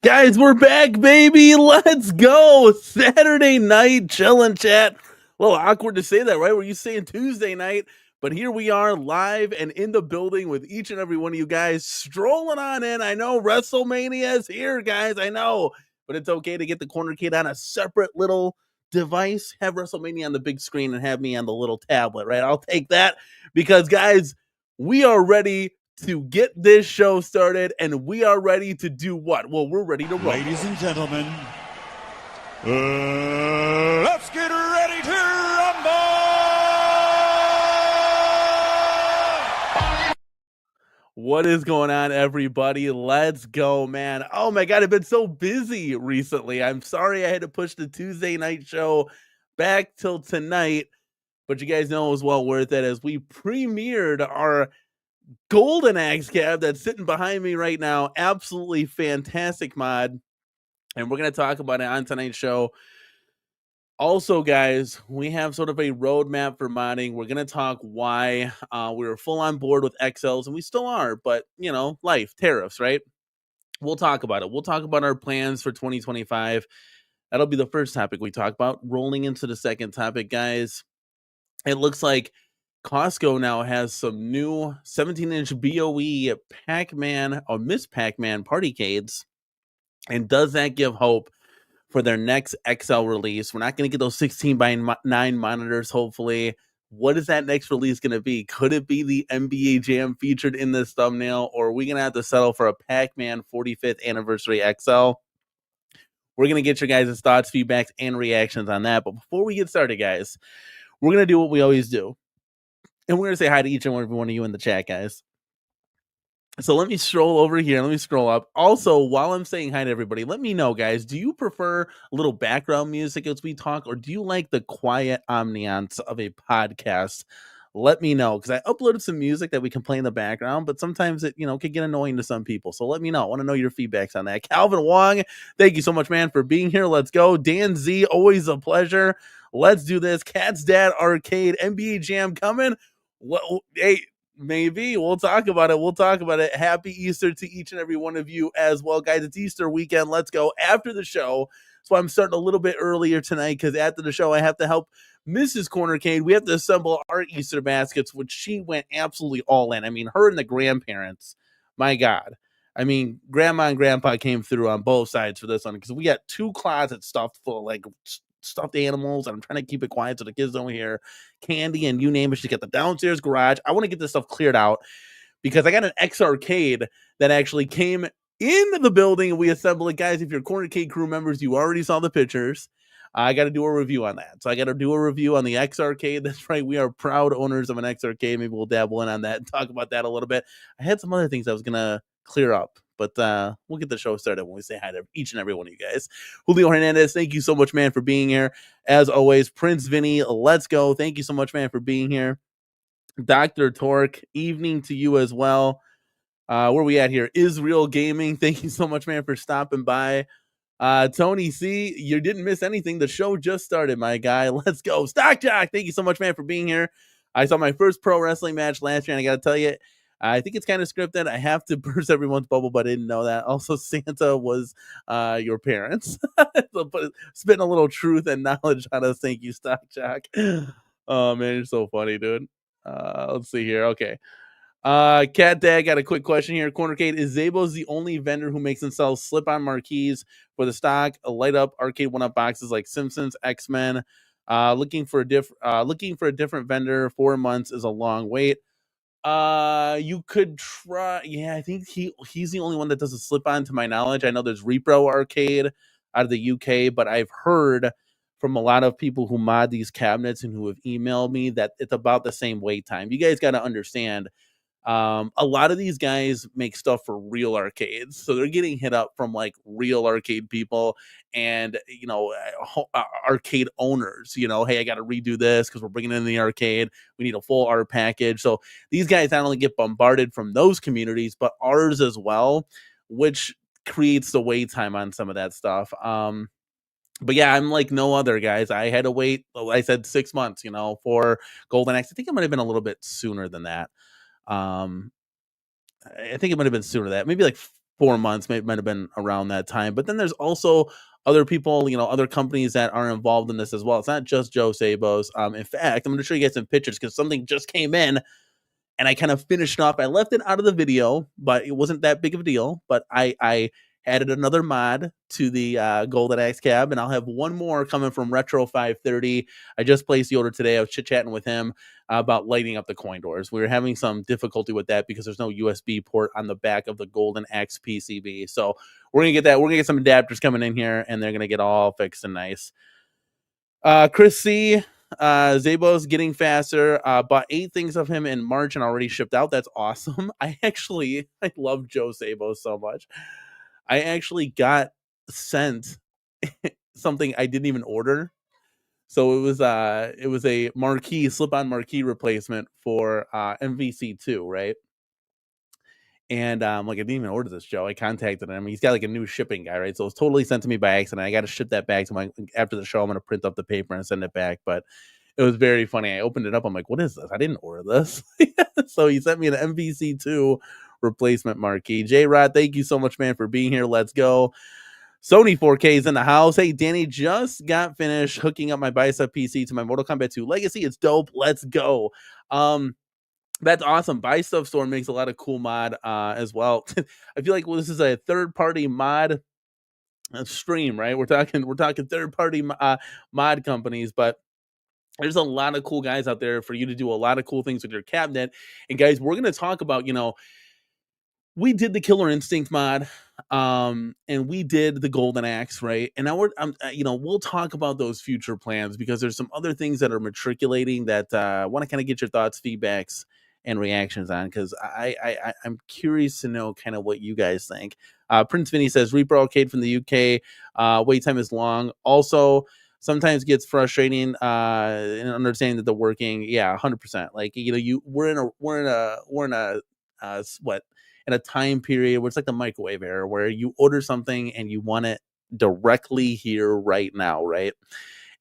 Guys, we're back, baby. Let's go. Saturday night, chillin' chat. A little awkward to say that, right? Were you saying Tuesday night? But here we are live and in the building with each and every one of you guys strolling on in. I know WrestleMania is here, guys. I know. But it's okay to get the CornerCade on a separate little device. Have WrestleMania on the big screen and have me on the little tablet, right? I'll take that because, guys, we are ready to get this show started, and we are ready to do what? Well, we're ready to roll. Ladies and gentlemen, let's get ready to rumble! What is going on, everybody? Let's go, man. Oh my God, I've been so busy recently. I'm sorry I had to push the Tuesday night show back till tonight, but you guys know it was well worth it as we premiered our Golden Axe cab that's sitting behind me right now. Absolutely fantastic mod. And we're going to talk about it on tonight's show. Also, guys, we have sort of a roadmap for modding. We're going to talk why we were full on board with XLs, and we still are, but, you know, life, tariffs, right? We'll talk about it. We'll talk about our plans for 2025. That'll be the first topic we talk about. Rolling into the second topic, guys, it looks like Costco now has some new 17-inch BOE Pac-Man or Miss Pac-Man Partycades. And does that give hope for their next XL release? We're not going to get those 16:9 monitors, hopefully. What is that next release going to be? Could it be the NBA Jam featured in this thumbnail? Or are we going to have to settle for a Pac-Man 45th Anniversary XL? We're going to get your guys' thoughts, feedbacks, and reactions on that. But before we get started, guys, we're going to do what we always do. And we're going to say hi to each and every one of you in the chat, guys. So let me stroll over here. Let me scroll up. Also, while I'm saying hi to everybody, let me know, guys, do you prefer a little background music as we talk, or do you like the quiet ambiance of a podcast? Let me know, because I uploaded some music that we can play in the background, but sometimes it, could get annoying to some people. So let me know. I want to know your feedbacks on that. Calvin Wong, thank you so much, man, for being here. Let's go. Dan Z, always a pleasure. Let's do this. Cat's Dad Arcade, NBA Jam coming. Well, hey, maybe we'll talk about it. Happy Easter to each and every one of you as well, guys. It's Easter weekend. Let's go after the show. So I'm starting a little bit earlier tonight because after the show, I have to help Mrs. CornerCade. We have to assemble our Easter baskets, which she went absolutely all in. I mean, her and the grandparents, my God. I mean, Grandma and Grandpa came through on both sides for this one because we got 2 closets stuffed full of stuffed animals, and I'm trying to keep it quiet so the kids don't hear candy and you name it. She got the downstairs garage. I want to get this stuff cleared out because I got an X Arcade that actually came in the building and we assembled it. Guys, if you're CornerCade crew members, you already saw the pictures. I got to do a review on that. So I got to do a review on the X Arcade. That's right. We are proud owners of an X Arcade. Maybe we'll dabble in on that and talk about that a little bit. I had some other things I was going to clear up, but we'll get the show started when we say hi to each and every one of you guys. Julio Hernandez, thank you so much, man, for being here. As always, Prince Vinny, let's go. Thank you so much, man, for being here. Dr. Torque, evening to you as well. Where are we at here? Israel Gaming, thank you so much, man, for stopping by. Tony C, you didn't miss anything. The show just started, my guy. Let's go. Stock Jock, thank you so much, man, for being here. I saw my first pro wrestling match last year, and I got to tell you, I think it's kind of scripted. I have to burst everyone's bubble, but I didn't know that. Also, Santa was your parents. So, spitting a little truth and knowledge on us. Thank you, Stock Jock. Oh, man, you're so funny, dude. Let's see here. Okay. Cat Dad got a quick question here. CornerCade, is Zabos the only vendor who makes and sells slip-on marquees for the stock, light up Arcade1up boxes like Simpsons, X-Men? Looking for a different vendor. 4 months is a long wait. You could try. Yeah, I think he's the only one that does a slip-on to my knowledge. I know there's Repro Arcade out of the UK, but I've heard from a lot of people who mod these cabinets and who have emailed me that it's about the same wait time. You guys got to understand. A lot of these guys make stuff for real arcades, so they're getting hit up from like real arcade people and arcade owners. Hey, I got to redo this because we're bringing in the arcade. We need a full art package. So these guys not only get bombarded from those communities, but ours as well, which creates the wait time on some of that stuff. But yeah, I'm like no other guys. I had to wait. I said 6 months, for Golden Axe. I think it might have been a little bit sooner than that. I think it might have been sooner than that, maybe like 4 months, might have been around that time. But then there's also other people, other companies that are involved in this as well. It's not just Joe Sabos. In fact, I'm going to show you guys some pictures because something just came in and I kind of finished off. I left it out of the video, but it wasn't that big of a deal. But I added another mod to the Golden Axe cab, and I'll have one more coming from Retro 530. I just placed the order today. I was chit-chatting with him about lighting up the coin doors. We were having some difficulty with that because there's no USB port on the back of the Golden Axe PCB. So we're going to get that. We're going to get some adapters coming in here, and they're going to get all fixed and nice. Chris C., Zabos getting faster. Bought 8 things of him in March and already shipped out. That's awesome. I love Joe Zabos so much. I actually got sent something I didn't even order. So it was a marquee, slip-on marquee replacement for MVC2, right? And I didn't even order this, Joe. I contacted him. He's got like a new shipping guy, right? So it was totally sent to me by accident. I got to ship that back to after the show. I'm going to print up the paper and send it back. But it was very funny. I opened it up. I'm like, what is this? I didn't order this. So he sent me an MVC2 replacement marquee. J-Rod, thank you so much, man, for being here. Let's go. Sony 4K is in the house. Hey, Danny, just got finished hooking up my Bicep PC to my Mortal Kombat 2 Legacy. It's dope. Let's go. That's awesome. Bicep Store makes a lot of cool mod as well. I feel like this is a third-party mod stream, right? We're talking third-party mod companies, but there's a lot of cool guys out there for you to do a lot of cool things with your cabinet. And guys, we're going to talk about, we did the Killer Instinct mod, and we did the Golden Axe, right? And now we'll talk about those future plans because there's some other things that are matriculating that I want to kind of get your thoughts, feedbacks, and reactions on because I'm curious to know kind of what you guys think. Prince Vinny says Reaper Arcade from the UK. Wait time is long. Also, sometimes gets frustrating in understanding that they're working. Yeah, 100%. Like we're in a time period where it's like the microwave era where you order something and you want it directly here right now, right?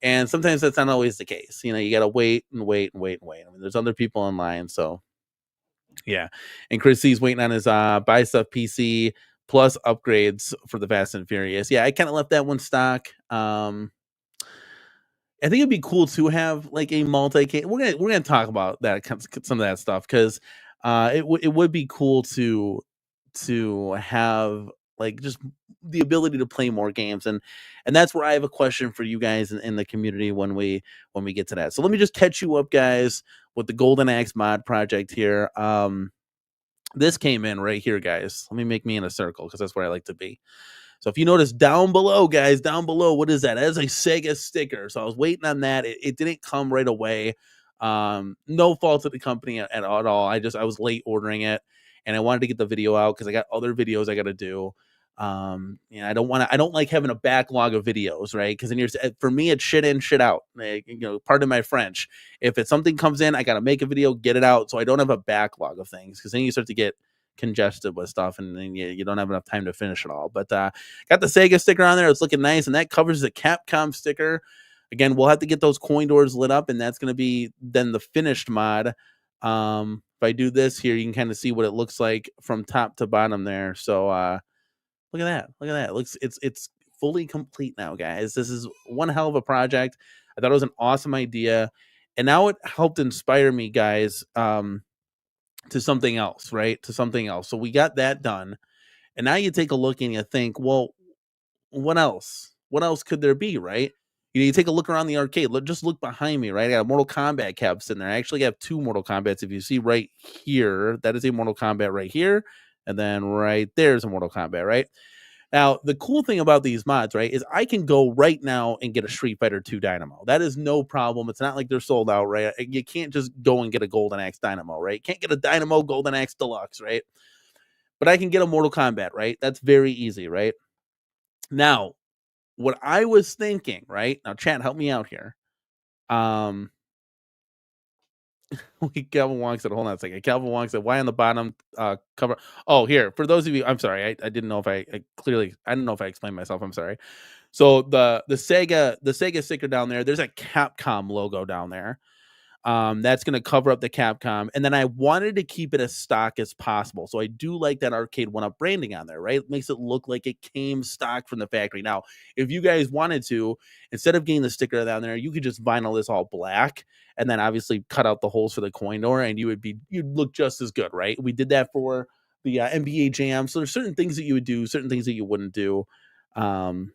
And sometimes that's not always the case. You got to wait and wait and wait and wait. I mean, there's other people in line, so yeah. And Chris C's waiting on his Bicep PC plus upgrades for the Fast and Furious. Yeah, I kind of left that one stock. I think it'd be cool to have like a multi-case. We're gonna talk about that, some of that stuff, because it would be cool to have like just the ability to play more games, and that's where I have a question for you guys in the community when we get to that. So let me just catch you up, guys, with the Golden Axe mod project here. This came in right here, guys. Let me make me in a circle because that's where I like to be. So if you notice down below, guys, down below, what is that? That is a Sega sticker. So I was waiting on that. It didn't come right away. No fault of the company at all. I was late ordering it, and I wanted to get the video out because I got other videos I got to do. I don't like having a backlog of videos, right? Because for me, it's shit in, shit out. Pardon my French. If it's something comes in, I got to make a video, get it out, so I don't have a backlog of things. Because then you start to get congested with stuff, and then you don't have enough time to finish it all. But got the Sega sticker on there. It's looking nice, and that covers the Capcom sticker. Again, we'll have to get those coin doors lit up, and that's going to be then the finished mod. If I do this here, you can kind of see what it looks like from top to bottom there. So look at that. Look at that. It's fully complete now, guys. This is one hell of a project. I thought it was an awesome idea, and now it helped inspire me, guys, to something else, right? To something else. So we got that done. And now you take a look and you think, well, what else? What else could there be, right? You take a look around the arcade. Just look behind me, right? I got a Mortal Kombat cap sitting there. I actually have 2 Mortal Kombats. If you see right here, that is a Mortal Kombat right here. And then right there's a Mortal Kombat, right? Now, the cool thing about these mods, right, is I can go right now and get a Street Fighter 2 Dynamo. That is no problem. It's not like they're sold out, right? You can't just go and get a Golden Axe Dynamo, right? You can't get a Dynamo Golden Axe Deluxe, right? But I can get a Mortal Kombat, right? That's very easy, right? Now, what I was thinking, right? Now, chat, help me out here. Calvin Wong said, hold on a second. Calvin Wong said, why on the bottom cover? Oh, here. For those of you, I'm sorry. I didn't know if I didn't know if I explained myself. I'm sorry. So the Sega sticker down there, there's a Capcom logo down there. That's going to cover up the Capcom. And then I wanted to keep it as stock as possible. So I do like that Arcade1up branding on there, right? It makes it look like it came stock from the factory. Now, if you guys wanted to, instead of getting the sticker down there, you could just vinyl this all black and then obviously cut out the holes for the coin door and you'd look just as good, right? We did that for the NBA Jam. So there's certain things that you would do, certain things that you wouldn't do. But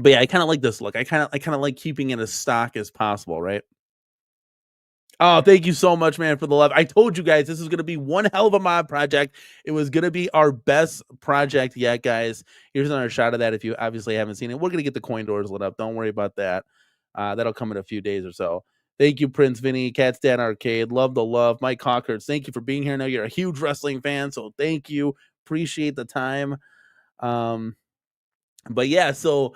yeah, I kind of like this look. I kind of like keeping it as stock as possible, right? Oh, thank you so much, man, for the love. I told you guys this is going to be one hell of a mod project. It was going to be our best project yet, guys. Here's another shot of that if you obviously haven't seen it. We're going to get the coin doors lit up. Don't worry about that. That'll come in a few days or so. Thank you, Prince Vinny, Cat's Dad Arcade. Love the love. Mike Hawkers, thank you for being here. I know you're a huge wrestling fan, so thank you. Appreciate the time. But yeah, so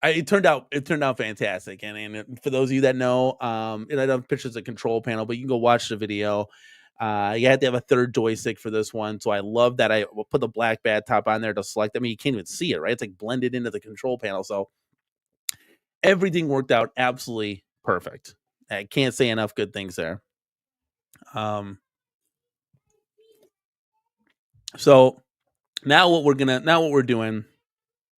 it turned out fantastic. And for those of you that know, I don't pictures the control panel, but you can go watch the video. You had to have a third joystick for this one. So I love that I will put the black bat top on there to select. I mean, you can't even see it, right? It's like blended into the control panel. So everything worked out absolutely perfect. I can't say enough good things there. So now what we're doing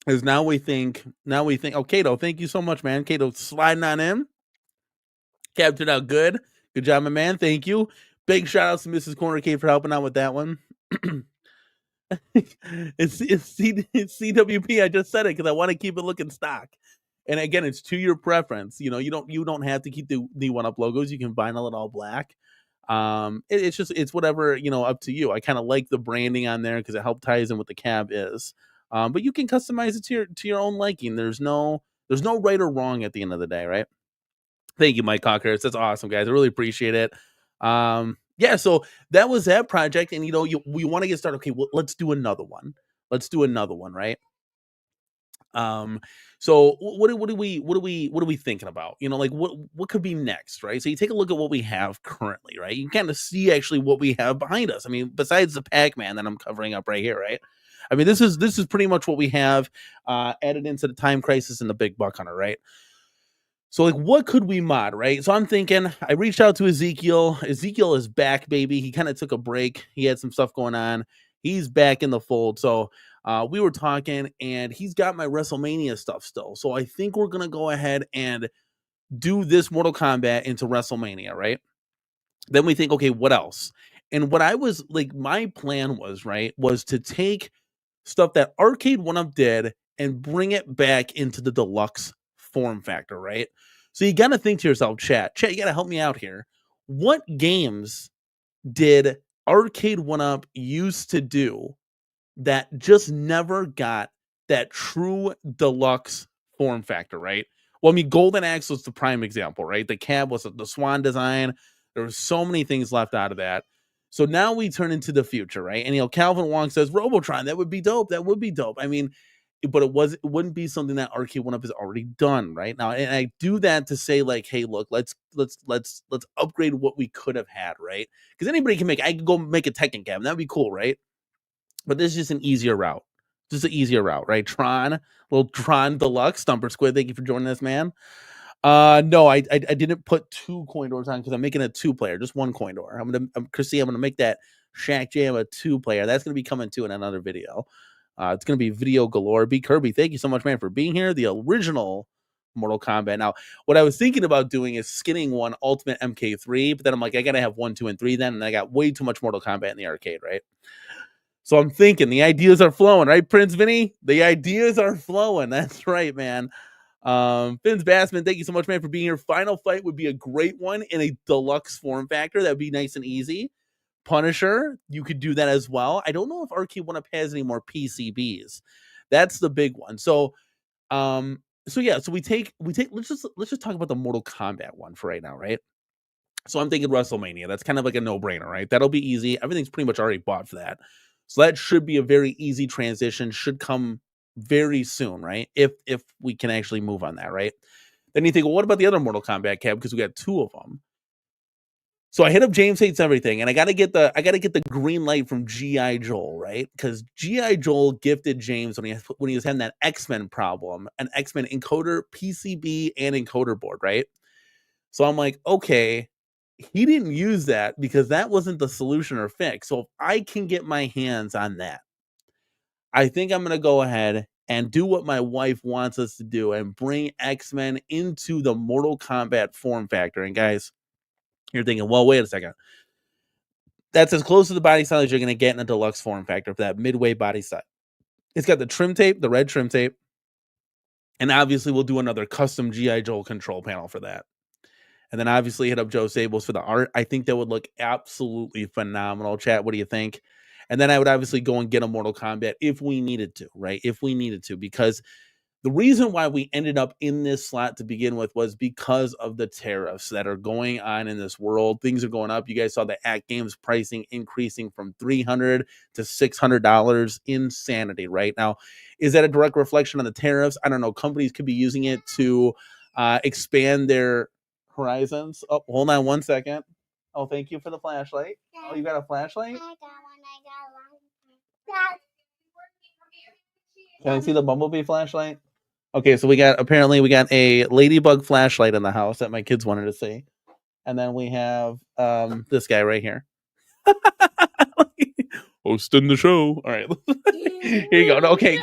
is now we think, oh, Kato, thank you so much, man. Kato sliding on in. Captured out good. Good job, my man. Thank you. Big shout outs to Mrs. CornerCade for helping out with that one. it's CWP. I just said it because I want to keep it looking stock. And again, it's to your preference. You don't have to keep the 1UP logos. You can vinyl it all black. It's whatever, up to you. I kind of like the branding on there because it helps ties in what the cab is. But you can customize it to your own liking. There's no right or wrong at the end of the day, right? Thank you, Mike Cockers. That's awesome, guys. I really appreciate it. Yeah, so that was that project, and we want to get started. Okay, well, let's do another one. Right? So what are we thinking about? Like what could be next, right? So you take a look at what we have currently, right? You can kind of see actually what we have behind us. I mean, besides the Pac-Man that I'm covering up right here, right? I mean, this is pretty much what we have added into the Time Crisis and the Big Buck Hunter, right? So like what could we mod, right? So I'm thinking, I reached out to Ezekiel. Ezekiel is back, baby. He kind of took a break. He had some stuff going on. He's back in the fold. So we were talking and he's got my WrestleMania stuff still. So I think we're going to go ahead and do this Mortal Kombat into WrestleMania, right? Then we think, okay, what else? And what I was like, my plan was to take stuff that Arcade1up did and bring it back into the deluxe form factor, right? So you got to think to yourself, chat, you got to help me out here. What games did Arcade1up used to do that just never got that true deluxe form factor, right? Well, I mean, Golden Axe was the prime example, right? The cab was the swan design. There were so many things left out of that. So now we turn into the future, right? And Calvin Wong says Robotron, that would be dope. That would be dope. I mean, but it wouldn't be something that Arcade1up has already done, right? Now, and I do that to say, like, hey, look, let's upgrade what we could have had, right? Because anybody can I could go make a Tekken cab, and that'd be cool, right? But this is just an easier route. Just an easier route, right? Little Tron Deluxe, Stumper Squid. Thank you for joining us, man. No, I didn't put 2 coin doors on because I'm making a 2-player, just 1 coin door. Chrissy, I'm gonna make that Shack Jam a 2-player. That's gonna be coming to in another video. It's gonna be video galore. B Kirby, thank you so much, man, for being here. The original Mortal Kombat. Now, what I was thinking about doing is skinning one Ultimate MK3, but then I'm like, I gotta have 1, 2, and 3 then, and I got way too much Mortal Kombat in the arcade, right? So I'm thinking the ideas are flowing, right, Prince Vinny? The ideas are flowing. That's right, man. Finns Bassman, thank you so much, man, for being here. Final Fight would be a great one in a deluxe form factor. That'd be nice and easy. Punisher, you could do that as well. I don't know if Arcade1up has any more PCBs. That's the big one. So yeah, so we take let's just talk about the Mortal Kombat one for right now, right? So I'm thinking WrestleMania. That's kind of like a no-brainer, right? That'll be easy. Everything's pretty much already bought for that. So that should be a very easy transition. Should come very soon, right? If we can actually move on that, right? Then you think, well, what about the other Mortal Kombat cab? Because we got 2 of them. So I hit up James Hates Everything, and I gotta get the green light from G.I. Joel, right? Because G.I. Joel gifted James when he was having that X-Men problem, an X-Men encoder, PCB, and encoder board, right? So I'm like, okay, he didn't use that because that wasn't the solution or fix. So if I can get my hands on that, I think I'm going to go ahead and do what my wife wants us to do and bring X-Men into the Mortal Kombat form factor. And guys, you're thinking, well, wait a second. That's as close to the body style as you're going to get in a deluxe form factor for that midway body style. It's got the trim tape, the red trim tape. And obviously we'll do another custom G.I. Joel control panel for that. And then obviously hit up Joe Sables for the art. I think that would look absolutely phenomenal. Chat, what do you think? And then I would obviously go and get a Mortal Kombat if we needed to, right? If we needed to, because the reason why we ended up in this slot to begin with was because of the tariffs that are going on in this world. Things are going up. You guys saw the At Games pricing increasing from $300 to $600. Insanity, right? Now, is that a direct reflection on the tariffs? I don't know. Companies could be using it to expand their horizons. Oh, hold on 1 second. Oh, thank you for the flashlight. Oh, you got a flashlight? I got one. Can I see the Bumblebee flashlight? Okay, so we got a ladybug flashlight in the house that my kids wanted to see. And then we have this guy right here. Hosting the show. All right. Here you go. Okay.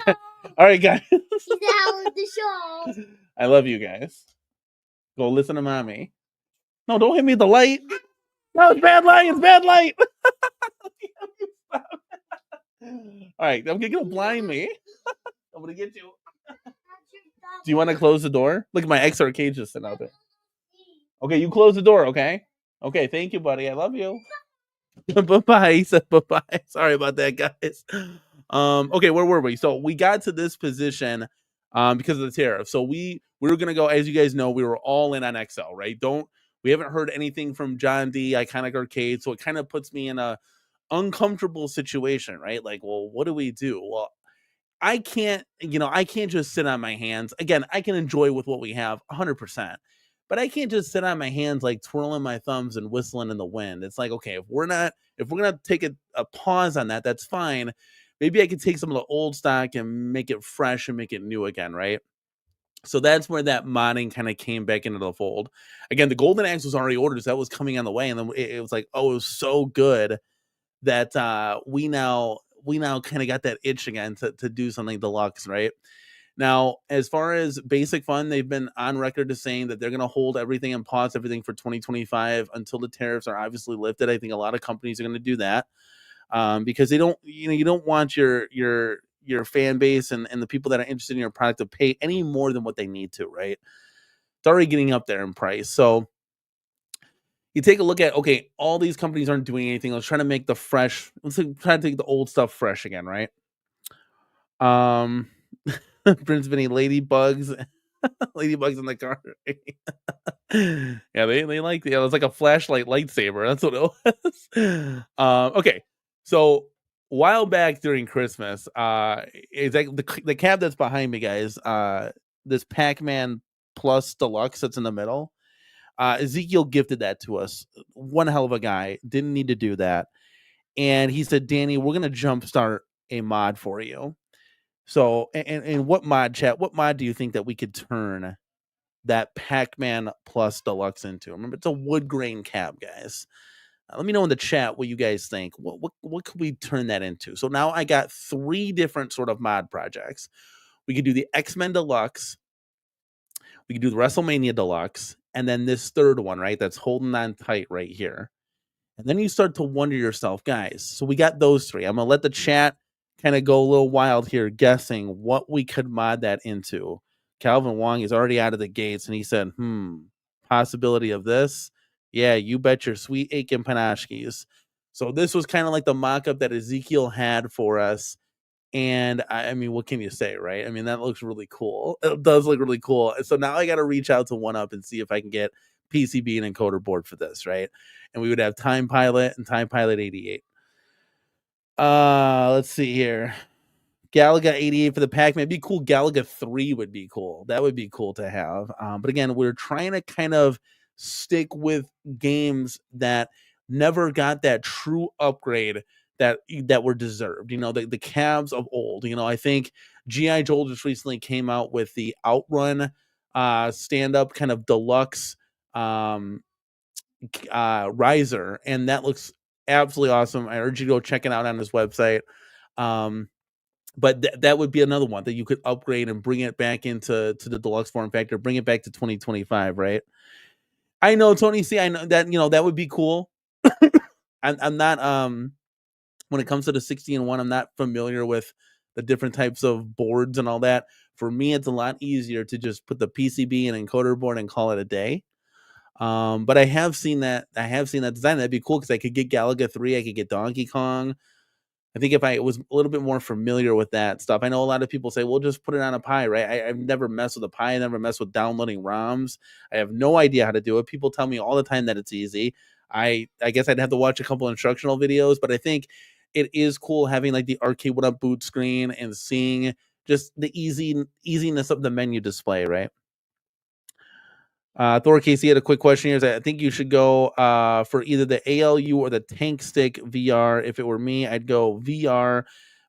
All right, guys. The show. I love you guys. Go listen to mommy. No, don't hit me with the light. No, it's bad light. It's bad light. All right, I'm gonna blind me. I'm gonna get you. Do you want to close the door? Look at my ex arcade just sitting out there. Okay, you close the door, okay? Okay, thank you, buddy. I love you. Bye-bye. He said bye-bye. Sorry about that, guys. Okay, where were we? So we got to this position because of the tariff. So we were gonna go, as you guys know, we were all in on XL, right? We haven't heard anything from John D, Iconic Arcade, so it kind of puts me in a uncomfortable situation, right? Like, well, what do we do? Well, I can't just sit on my hands. Again, I can enjoy with what we have 100%, but I can't just sit on my hands like twirling my thumbs and whistling in the wind. It's like, okay, if we're going to take a pause on that, that's fine. Maybe I could take some of the old stock and make it fresh and make it new again, right? So that's where that modding kind of came back into the fold. Again, the Golden Axe was already ordered, so that was coming on the way, and then it was like, oh, it was so good that we now kind of got that itch again to do something deluxe, right? Now, as far as Basic Fun, they've been on record to saying that they're going to hold everything and pause everything for 2025 until the tariffs are obviously lifted. I think a lot of companies are going to do that because they don't, you don't want your fan base and the people that are interested in your product to pay any more than what they need to, right? It's already getting up there in price. So you take a look at, okay, all these companies aren't doing anything. Let's try to make the fresh. Let's try to take the old stuff fresh again, right? Prince Vinny ladybugs, ladybugs in the car. Yeah, they like, yeah, it's like a flashlight lightsaber. That's what it was. Okay, so a while back during Christmas, it's like the cab that's behind me, guys. This Pac-Man Plus Deluxe that's in the middle. Ezekiel gifted that to us. One hell of a guy. Didn't need to do that. And he said, Danny, we're gonna jumpstart a mod for you. So, and what mod, chat? What mod do you think that we could turn that Pac-Man Plus Deluxe into? Remember, it's a wood grain cab, guys. Let me know in the chat what you guys think. What could we turn that into? So now I got 3 different sort of mod projects. We could do the X-Men Deluxe. We could do the WrestleMania Deluxe, and then this third one, right? That's holding on tight right here. And then you start to wonder yourself, guys. So we got those 3. I'm gonna let the chat kind of go a little wild here, guessing what we could mod that into. Calvin Wong is already out of the gates, and he said, possibility of this. Yeah, you bet your sweet Aiken Panashkis. So this was kind of like the mock-up that Ezekiel had for us. And I mean, what can you say, right? I mean, that looks really cool. It does look really cool. So now I got to reach out to 1UP and see if I can get PCB and encoder board for this, right? And we would have Time Pilot and Time Pilot 88. Let's see here. Galaga 88 for the Pac-Man. It'd be cool. Galaga 3 would be cool. That would be cool to have. But again, we're trying to kind of stick with games that never got that true upgrade that were deserved. You know, the cabs of old. You know, I think G.I. Joe just recently came out with the Outrun stand-up kind of deluxe riser, and that looks absolutely awesome. I urge you to go check it out on his website. But that would be another one that you could upgrade and bring it back into the deluxe form factor, bring it back to 2025, right? I know, Tony C. I know that, you know, that would be cool. I'm not when it comes to the 60-in-1, I'm not familiar with the different types of boards and all that. For me, it's a lot easier to just put the PCB and encoder board and call it a day. But I have seen that design. That'd be cool because I could get Galaga 3, I could get Donkey Kong. I think if I was a little bit more familiar with that stuff, I know a lot of people say, well, just put it on a Pi, right? I've never messed with a Pi. I never messed with downloading ROMs. I have no idea how to do it. People tell me all the time that it's easy. I guess I'd have to watch a couple instructional videos, but I think it is cool having like the Arcade1up boot screen and seeing just the easiness of the menu display, right? Thor Casey had a quick question here. I think you should go for either the ALU or the Tank Stick VR. If it were me, I'd go VR,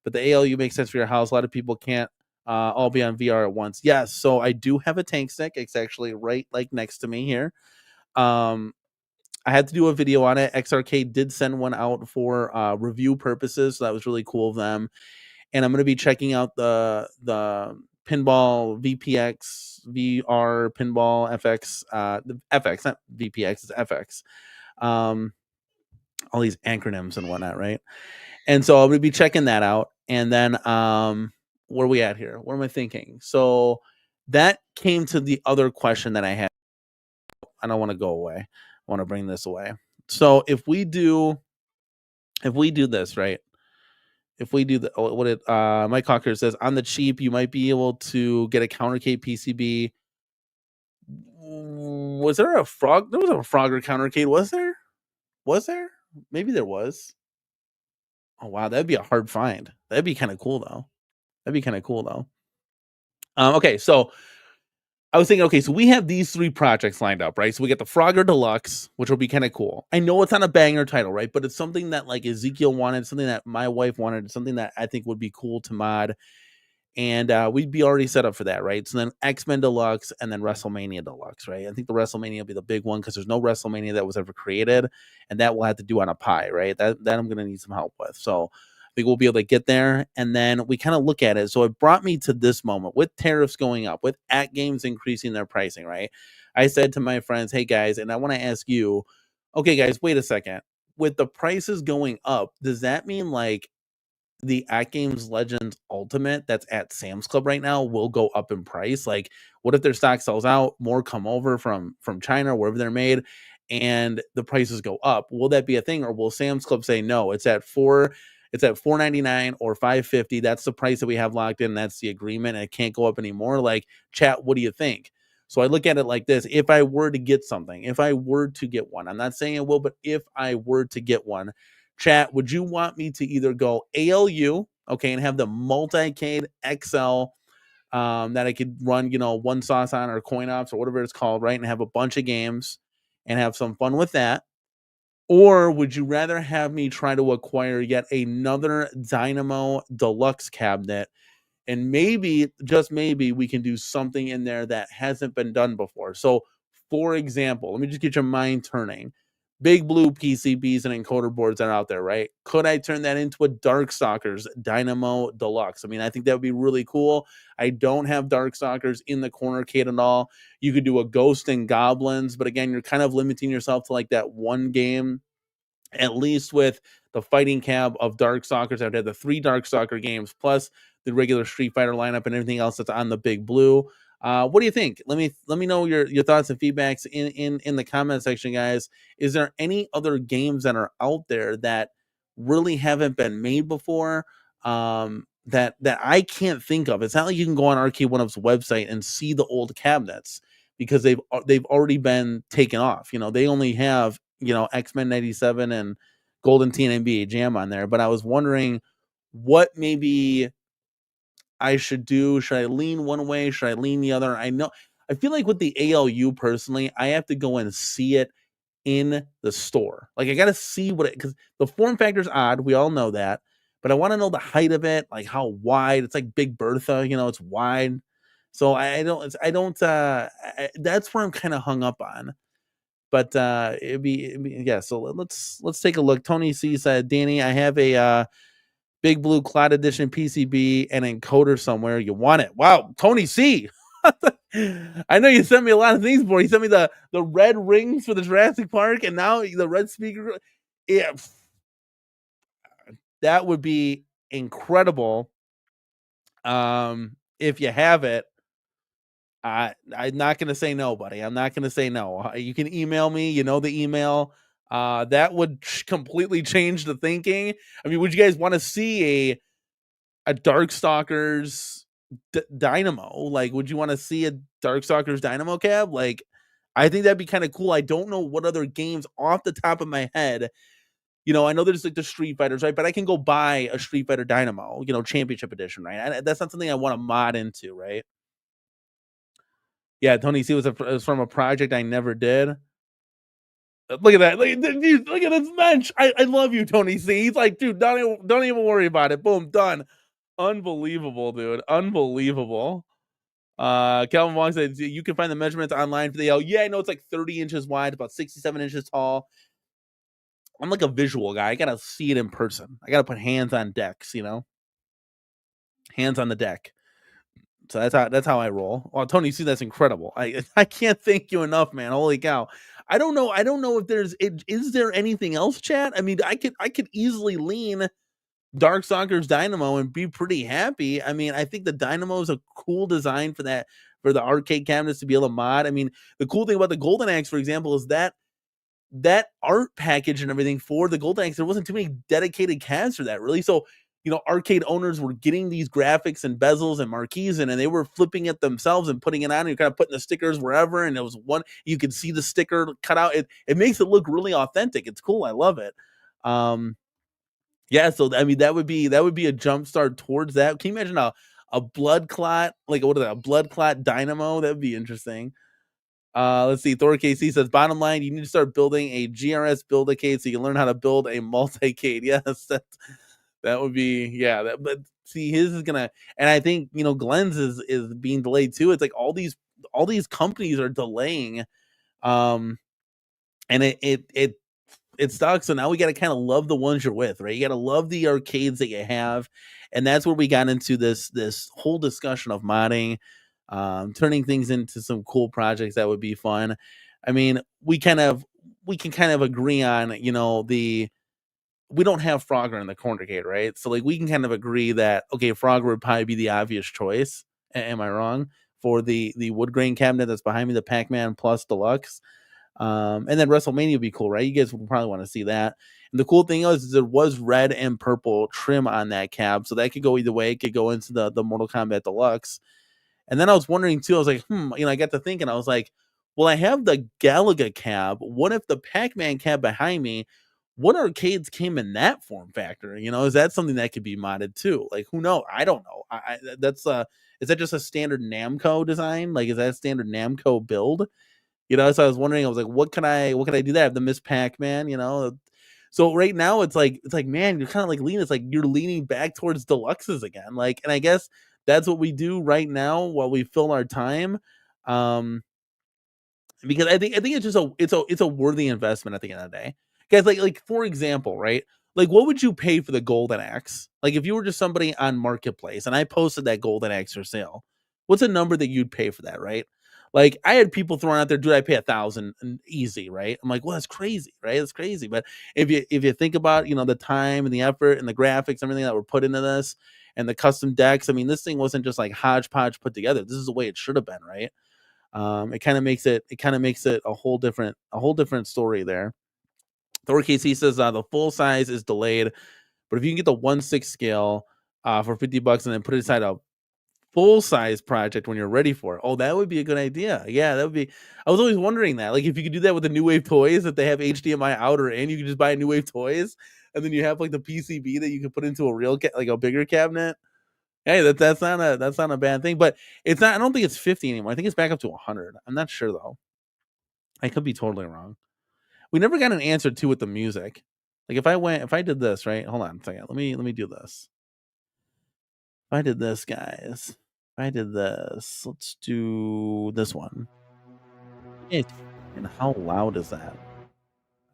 but the ALU makes sense for your house. A lot of people can't all be on VR at once. Yes, so I do have a Tank Stick. It's actually right like next to me here. I had to do a video on it. Arcade did send one out for review purposes, so that was really cool of them. And I'm going to be checking out the Pinball VPX VR Pinball FX, the FX, not VPX, it's FX. All these acronyms and whatnot, right? And so I'm going to be checking that out. And then where are we at here? What am I thinking? So that came to the other question that I had. I don't want to go away. I want to bring this away. So if we do this, right? If we do Mike Hawker says on the cheap, you might be able to get a CornerCade PCB. Was there a frog? There was a Frogger CornerCade. Was there? Maybe there was. Oh wow, that'd be a hard find. That'd be kind of cool though. Okay, so I was thinking, okay, so we have these 3 projects lined up, right? So we get the Frogger Deluxe, which will be kind of cool. I know it's not a banger title, right? But it's something that like Ezekiel wanted, something that my wife wanted, something that I think would be cool to mod. And we'd be already set up for that, right? So then X-Men Deluxe and then WrestleMania Deluxe, right? I think the WrestleMania will be the big one because there's no WrestleMania that was ever created, and that we'll have to do on a Pi, right? That I'm going to need some help with. So I think we'll be able to get there, and then we kind of look at it. So it brought me to this moment with tariffs going up, with AtGames increasing their pricing, right? I said to my friends, hey guys, and I want to ask you, okay guys, wait a second. With the prices going up, does that mean like the AtGames Legends Ultimate that's at Sam's Club right now will go up in price? Like, what if their stock sells out, more come over from China or wherever they're made, and the prices go up. Will that be a thing, or will Sam's Club say no? It's at $4.99 or $5.50. That's the price that we have locked in. That's the agreement, and it can't go up anymore. Like, chat, what do you think? So I look at it like this: if I were to get something, if I were to get one, I'm not saying I will, but if I were to get one, chat, would you want me to either go ALU, okay, and have the multi-cade XL that I could run, one sauce on, or coin ops, or whatever it's called, right? And have a bunch of games and have some fun with that. Or would you rather have me try to acquire yet another Dynamo Deluxe cabinet? And maybe, just maybe, we can do something in there that hasn't been done before. So, for example, let me just get your mind turning. Big blue PCBs and encoder boards are out there, right? Could I turn that into a Darkstalkers Dynamo Deluxe? I mean, I think that would be really cool. I don't have Darkstalkers in the CornerCade at all. You could do a Ghost and Goblins, but again, you're kind of limiting yourself to like that one game, at least with the fighting cab of Darkstalkers. I'd have the 3 Darkstalker games plus the regular Street Fighter lineup and everything else that's on the big blue. What do you think? Let me know your thoughts and feedbacks in the comment section, guys. Is there any other games that are out there that really haven't been made before? That I can't think of. It's not like you can go on Arcade1up's website and see the old cabinets, because they've already been taken off. They only have X-Men 97 and Golden Teen NBA Jam on there. But I was wondering what maybe I should do. Should I lean one way? Should I lean the other? I feel like with the ALU personally, I have to go and see it in the store. Like, I got to see because the form factor is odd. We all know that. But I want to know the height of it, like how wide. It's like Big Bertha, it's wide. So that's where I'm kind of hung up on. But yeah. So let's take a look. Tony C said, Danny, I have a Big Blue Cloud Edition PCB and encoder somewhere. You want it? Wow, Tony C. I know you sent me a lot of things before. You sent me the red rings for the Jurassic Park, and now the red speaker. Yeah, that would be incredible. If you have it, I'm not going to say no, buddy. I'm not going to say no. You can email me. You know the email. That would completely change the thinking. I mean, would you guys want to see a Darkstalkers Dynamo? Like, would you want to see a Darkstalkers Dynamo cab? Like, I think that'd be kind of cool. I don't know what other games off the top of my head. I know there's like the Street Fighters, right? But I can go buy a Street Fighter Dynamo, Championship Edition, right? That's not something I want to mod into, right? Yeah, Tony C was from a project I never did. Look at that! Look at this bench. I love you, Tony C. He's like, dude, don't even worry about it. Boom, done. Unbelievable, dude. Unbelievable. Calvin Wong said you can find the measurements online for the L. Yeah, I know it's like 30 inches wide, about 67 inches tall. I'm like a visual guy. I gotta see it in person. I gotta put hands on decks, hands on the deck. So that's how I roll. Well, Tony, see, that's incredible. I can't thank you enough, man. Holy cow. I don't know if is there anything else, chat? I mean, I could easily lean Darkstalkers Dynamo and be pretty happy. I mean, I think the Dynamo is a cool design for the arcade cabinets to be able to mod. I mean, the cool thing about the Golden Axe, for example, is that art package and everything for the Golden Axe, there wasn't too many dedicated cabs for that, really. So, arcade owners were getting these graphics and bezels and marquees in, and they were flipping it themselves and putting it on, and you're kind of putting the stickers wherever, and it was one, you could see the sticker cut out. It makes it look really authentic. It's cool. I love it. Yeah, so I mean that would be a jump start towards that. Can you imagine a blood clot, like what is that, a blood clot Dynamo? That'd be interesting. Let's see. Thor KC says, bottom line, you need to start building a GRS build-a-cade so you can learn how to build a multi-cade. Yes, that would be, yeah. But see, his is gonna, and I think Glenn's is being delayed too. It's like all these companies are delaying, and it sucks. So now we got to kind of love the ones you're with, right? You got to love the arcades that you have, and that's where we got into this whole discussion of modding, turning things into some cool projects that would be fun. I mean, we can kind of agree on, we don't have Frogger in the CornerCade, right? So like we can kind of agree that okay, Frogger would probably be the obvious choice. Am I wrong? For the wood grain cabinet that's behind me, the Pac-Man Plus Deluxe. And then WrestleMania would be cool, right? You guys would probably want to see that. And the cool thing is there was red and purple trim on that cab, so that could go either way. It could go into the Mortal Kombat Deluxe. And then I was wondering too, I was like, I got to thinking, I was like, well, I have the Galaga cab. What if the Pac-Man cab behind me, what arcades came in that form factor? Is that something that could be modded too? Like, who knows? I don't know. Is that just a standard Namco design? Like, is that a standard Namco build? So I was wondering, I was like, what can I do that? I have the Miss Pac-Man, So right now it's like, man, you're kind of like it's like you're leaning back towards deluxes again. Like, and I guess that's what we do right now while we fill our time. Because I think it's just it's a worthy investment at the end of the day. Guys, like for example, right? Like, what would you pay for the golden axe? Like, if you were just somebody on Marketplace and I posted that golden axe for sale, what's a number that you'd pay for that, right? Like, I had people throwing out there, dude, I pay 1,000 easy, right? I'm like, well, that's crazy, right? That's crazy. But if you think about, the time and the effort and the graphics, everything that were put into this and the custom decks, I mean, this thing wasn't just like hodgepodge put together. This is the way it should have been, right? It kind of makes it a whole different story there. Thor KC says the full size is delayed, but if you can get the 1/6 scale for $50 and then put it inside a full size project when you're ready for it, oh, that would be a good idea. Yeah, that would be. I was always wondering that, like, if you could do that with the New Wave toys, if they have HDMI out or in, you can just buy New Wave toys, and then you have like the PCB that you can put into a real like a bigger cabinet. Hey, that's not a bad thing, but it's not. I don't think it's 50 anymore. I think it's back up to 100. I'm not sure though. I could be totally wrong. We never got an answer to with the music. Like, if I did this, right? Hold on a second. Let me do this. If I did this, guys. If I did this, let's do this one. Hey, and how loud is that?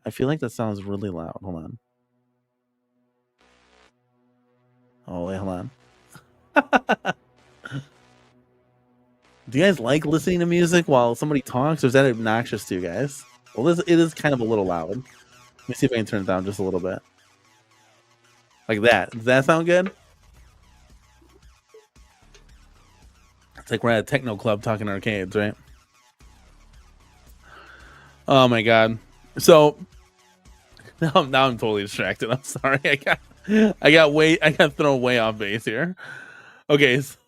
I feel like that sounds really loud. Hold on. Oh wait, hold on. Do you guys like listening to music while somebody talks, or is that obnoxious to you guys? Well, it is kind of a little loud. Let me see if I can turn it down just a little bit. Like that. Does that sound good? It's like we're at a techno club talking arcades, right? Oh my god. So now I'm totally distracted. I'm sorry. I got thrown way off base here. Okay, so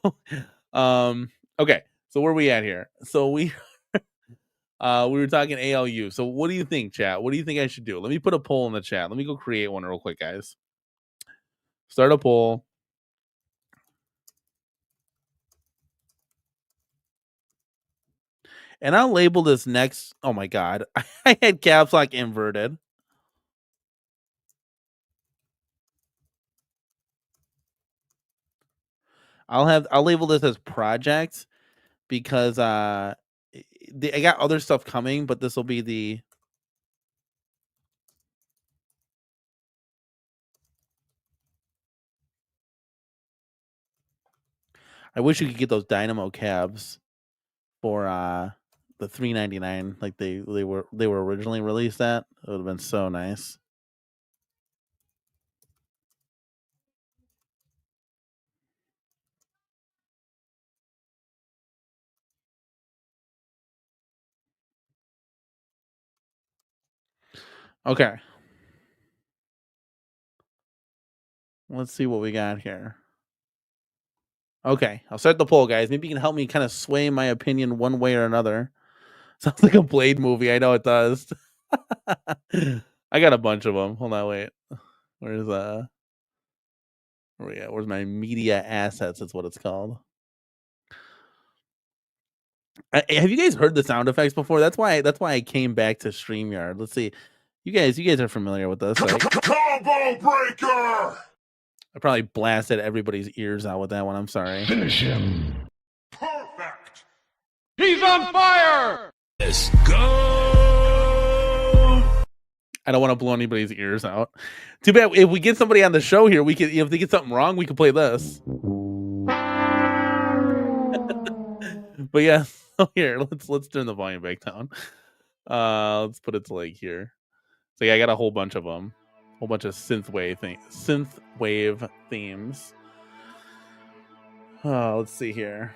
okay. So where are we at here? So we were talking ALU. So what do you think, chat? What do you think I should do? Let me put a poll in the chat. Let me go create one real quick, guys. Start a poll. And I'll label this next. Oh my god. I had caps lock inverted. I'll label this as project because I got other stuff coming, but this will be the I wish you could get those Dynamo cabs for the $3.99 like they were originally released at. It would have been so nice. Okay. Let's see what we got here. Okay, I'll start the poll, guys. Maybe you can help me kind of sway my opinion one way or another. Sounds like a Blade movie. I know it does. I got a bunch of them. Hold on, wait. Where's where's my media assets? That's what it's called. Have you guys heard the sound effects before? That's why I came back to StreamYard. Let's see. You guys are familiar with this, right? Combo breaker. I probably blasted everybody's ears out with that one. I'm sorry. Finish him. Perfect. He's on fire. Let's go. I don't want to blow anybody's ears out. Too bad. If we get somebody on the show here, we could. If they get something wrong, we could play this. But yeah, so here let's turn the volume back down. Let's put it to like here. So yeah, I got a whole bunch of them, whole bunch of synthwave themes. Let's see here.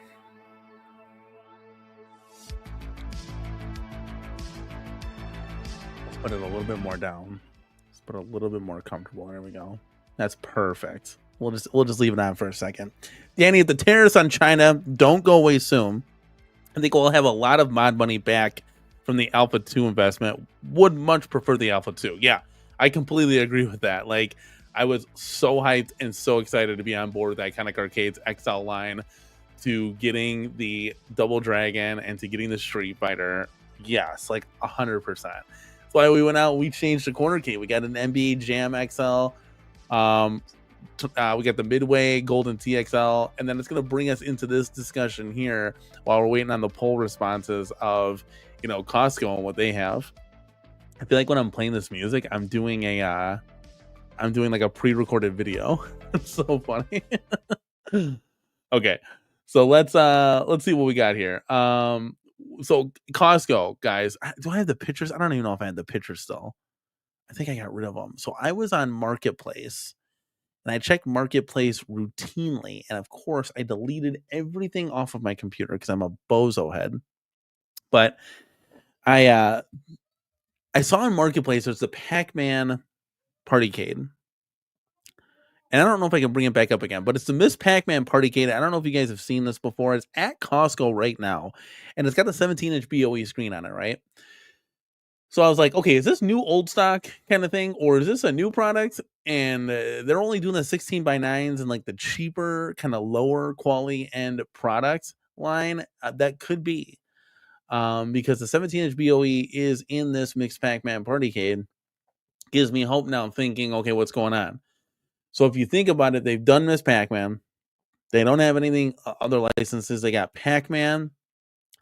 put it a little bit more down. Let's put it a little bit more comfortable. There we go. That's perfect. We'll just leave it on for a second. Danny, if the tariffs on China don't go away soon, I think we'll have a lot of mod money back from the Alpha 2 investment. Would much prefer the Alpha 2. Yeah, I completely agree with that. Like, I was so hyped and so excited to be on board with Iconic Arcade's XL line, to getting the Double Dragon and to getting the Street Fighter. Yes, like 100%. That's why we went out, we changed the CornerCade. We got an NBA Jam XL. We got the Midway Golden TXL, and then it's going to bring us into this discussion here while we're waiting on the poll responses of, you know, Costco and what they have. I feel like when I'm playing this music, I'm doing like a pre-recorded video. It's so funny. Okay, so let's see what we got here. So Costco, guys, do I have the pictures? I don't even know if I had the pictures still. I think I got rid of them. So I was on Marketplace, and I check Marketplace routinely, and of course I deleted everything off of my computer because I'm a bozo head. But I saw on Marketplace there's the Pac-Man Partycade. And I don't know if I can bring it back up again, but it's the Miss Pac-Man Partycade. I don't know if you guys have seen this before. It's at Costco right now, and it's got a 17-inch BOE screen on it, right? So I was like, okay, is this new old stock kind of thing, or is this a new product? And they're only doing the 16x9s and like the cheaper, kind of lower quality end product line. That could be because the 17-inch BOE is in this Mixed Pac-Man Partycade. Gives me hope now. I'm thinking, okay, what's going on? So if you think about it, they've done Miss Pac-Man. They don't have anything other licenses. They got Pac-Man.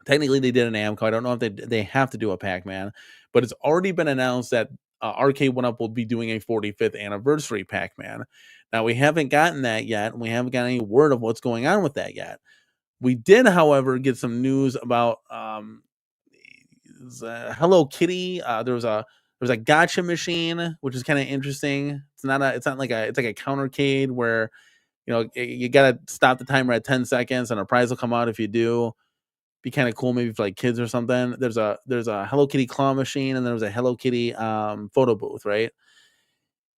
Technically, they did an Namco. I don't know if they have to do a Pac-Man, but it's already been announced that Arcade1up will be doing a 45th anniversary Pac-Man. Now, we haven't gotten that yet, and we haven't got any word of what's going on with that yet. We did, however, get some news about Hello Kitty. There was a gotcha machine, which is kind of interesting. It's like a countercade where, you know, you gotta stop the timer at 10 seconds and a prize will come out if you do. Be kind of cool, maybe for like kids or something. There's a Hello Kitty claw machine, and there was a Hello Kitty photo booth, right?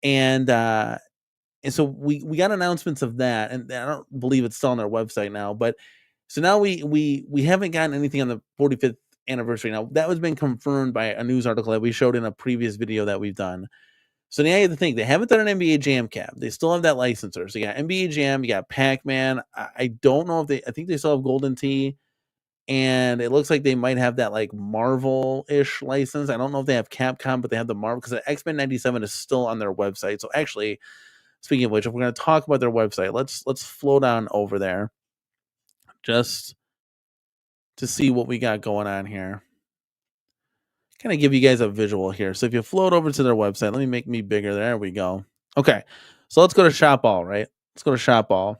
And so we got announcements of that, and I don't believe it's still on their website now. But so now we haven't gotten anything on the 45th anniversary. Now that was been confirmed by a news article that we showed in a previous video that we've done. So now you have to think, they haven't done an NBA Jam cap. They still have that licensor. So you got NBA Jam, you got Pac-Man. I don't know if I think they still have Golden Tee. And it looks like they might have that like Marvel-ish license. I don't know if they have Capcom, but they have the Marvel, because the X-Men 97 is still on their website. So actually, speaking of which, if we're going to talk about their website, let's float on over there just to see what we got going on here. Kind of give you guys a visual here. So if you float over to their website, let me make me bigger. There we go. Okay, so let's go to Shop All, right? Let's go to Shop All.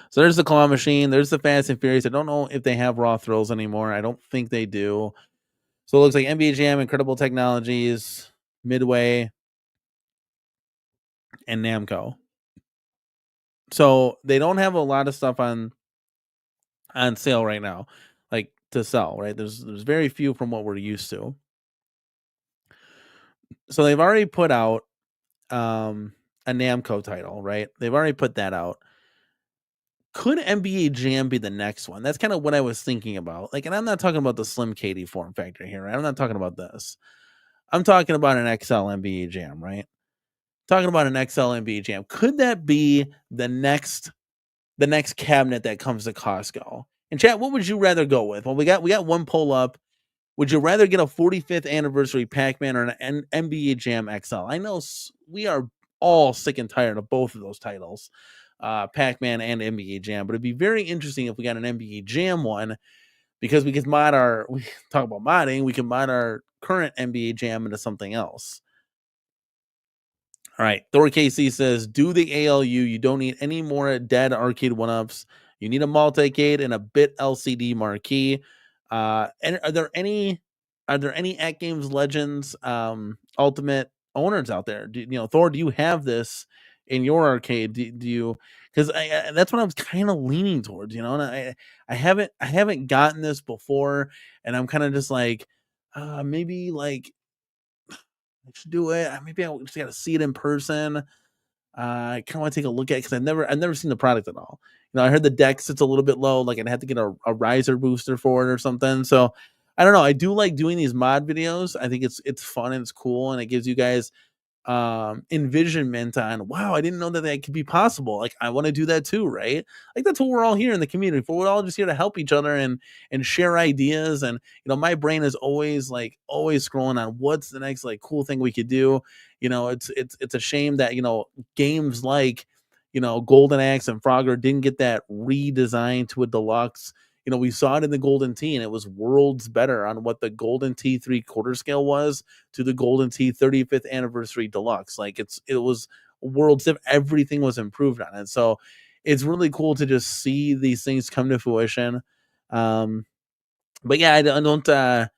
So there's the claw machine. There's the Fast and Furious. I don't know if they have Raw Thrills anymore. I don't think they do. So it looks like NBA Jam, Incredible Technologies, Midway, and Namco. So they don't have a lot of stuff on sale right now, like to sell, right? There's very few from what we're used to. So they've already put out a Namco title, right? They've already put that out. Could NBA Jam be the next one? That's kind of what I was thinking about. Like, and I'm not talking about the Slim Katie form factor here, right? I'm not talking about this. I'm talking about an XL NBA Jam, right? Talking about an XL NBA Jam. Could that be the next cabinet that comes to Costco? And chat, what would you rather go with? Well, we got one poll up. Would you rather get a 45th anniversary Pac-Man or an NBA Jam XL? I know we are all sick and tired of both of those titles. Pac-Man and NBA Jam, but it'd be very interesting if we got an NBA Jam one, because we talk about modding, we can mod our current NBA Jam into something else. All right, Thor KC says, do the ALU. You don't need any more dead Arcade1ups. You need a multicade and a bit LCD marquee. And are there any At Games Legends Ultimate owners out there? Thor, do you have this in your arcade? Do you? Because that's what I was kind of leaning towards, and I haven't gotten this before, and I'm kind of just like, maybe like I should do it. Maybe I just got to see it in person. I kind of want to take a look at it because I've never seen the product at all. I heard the deck sits a little bit low, like I'd have to get a riser booster for it or something. So I don't know. I do like doing these mod videos. I think it's fun and it's cool, and it gives you guys envisionment on, wow, I didn't know that could be possible. Like I want to do that too, right? Like that's what we're all here in the community for. We're all just here to help each other and share ideas. And my brain is always scrolling on what's the next like cool thing we could do. It's a shame that games like Golden Axe and Frogger didn't get that redesigned to a deluxe. We saw it in the Golden Tee, and it was worlds better on what the Golden Tee 3/4 scale was to the Golden Tee 35th anniversary deluxe. Like it was worlds of everything was improved on it. So it's really cool to just see these things come to fruition. But yeah, I don't know.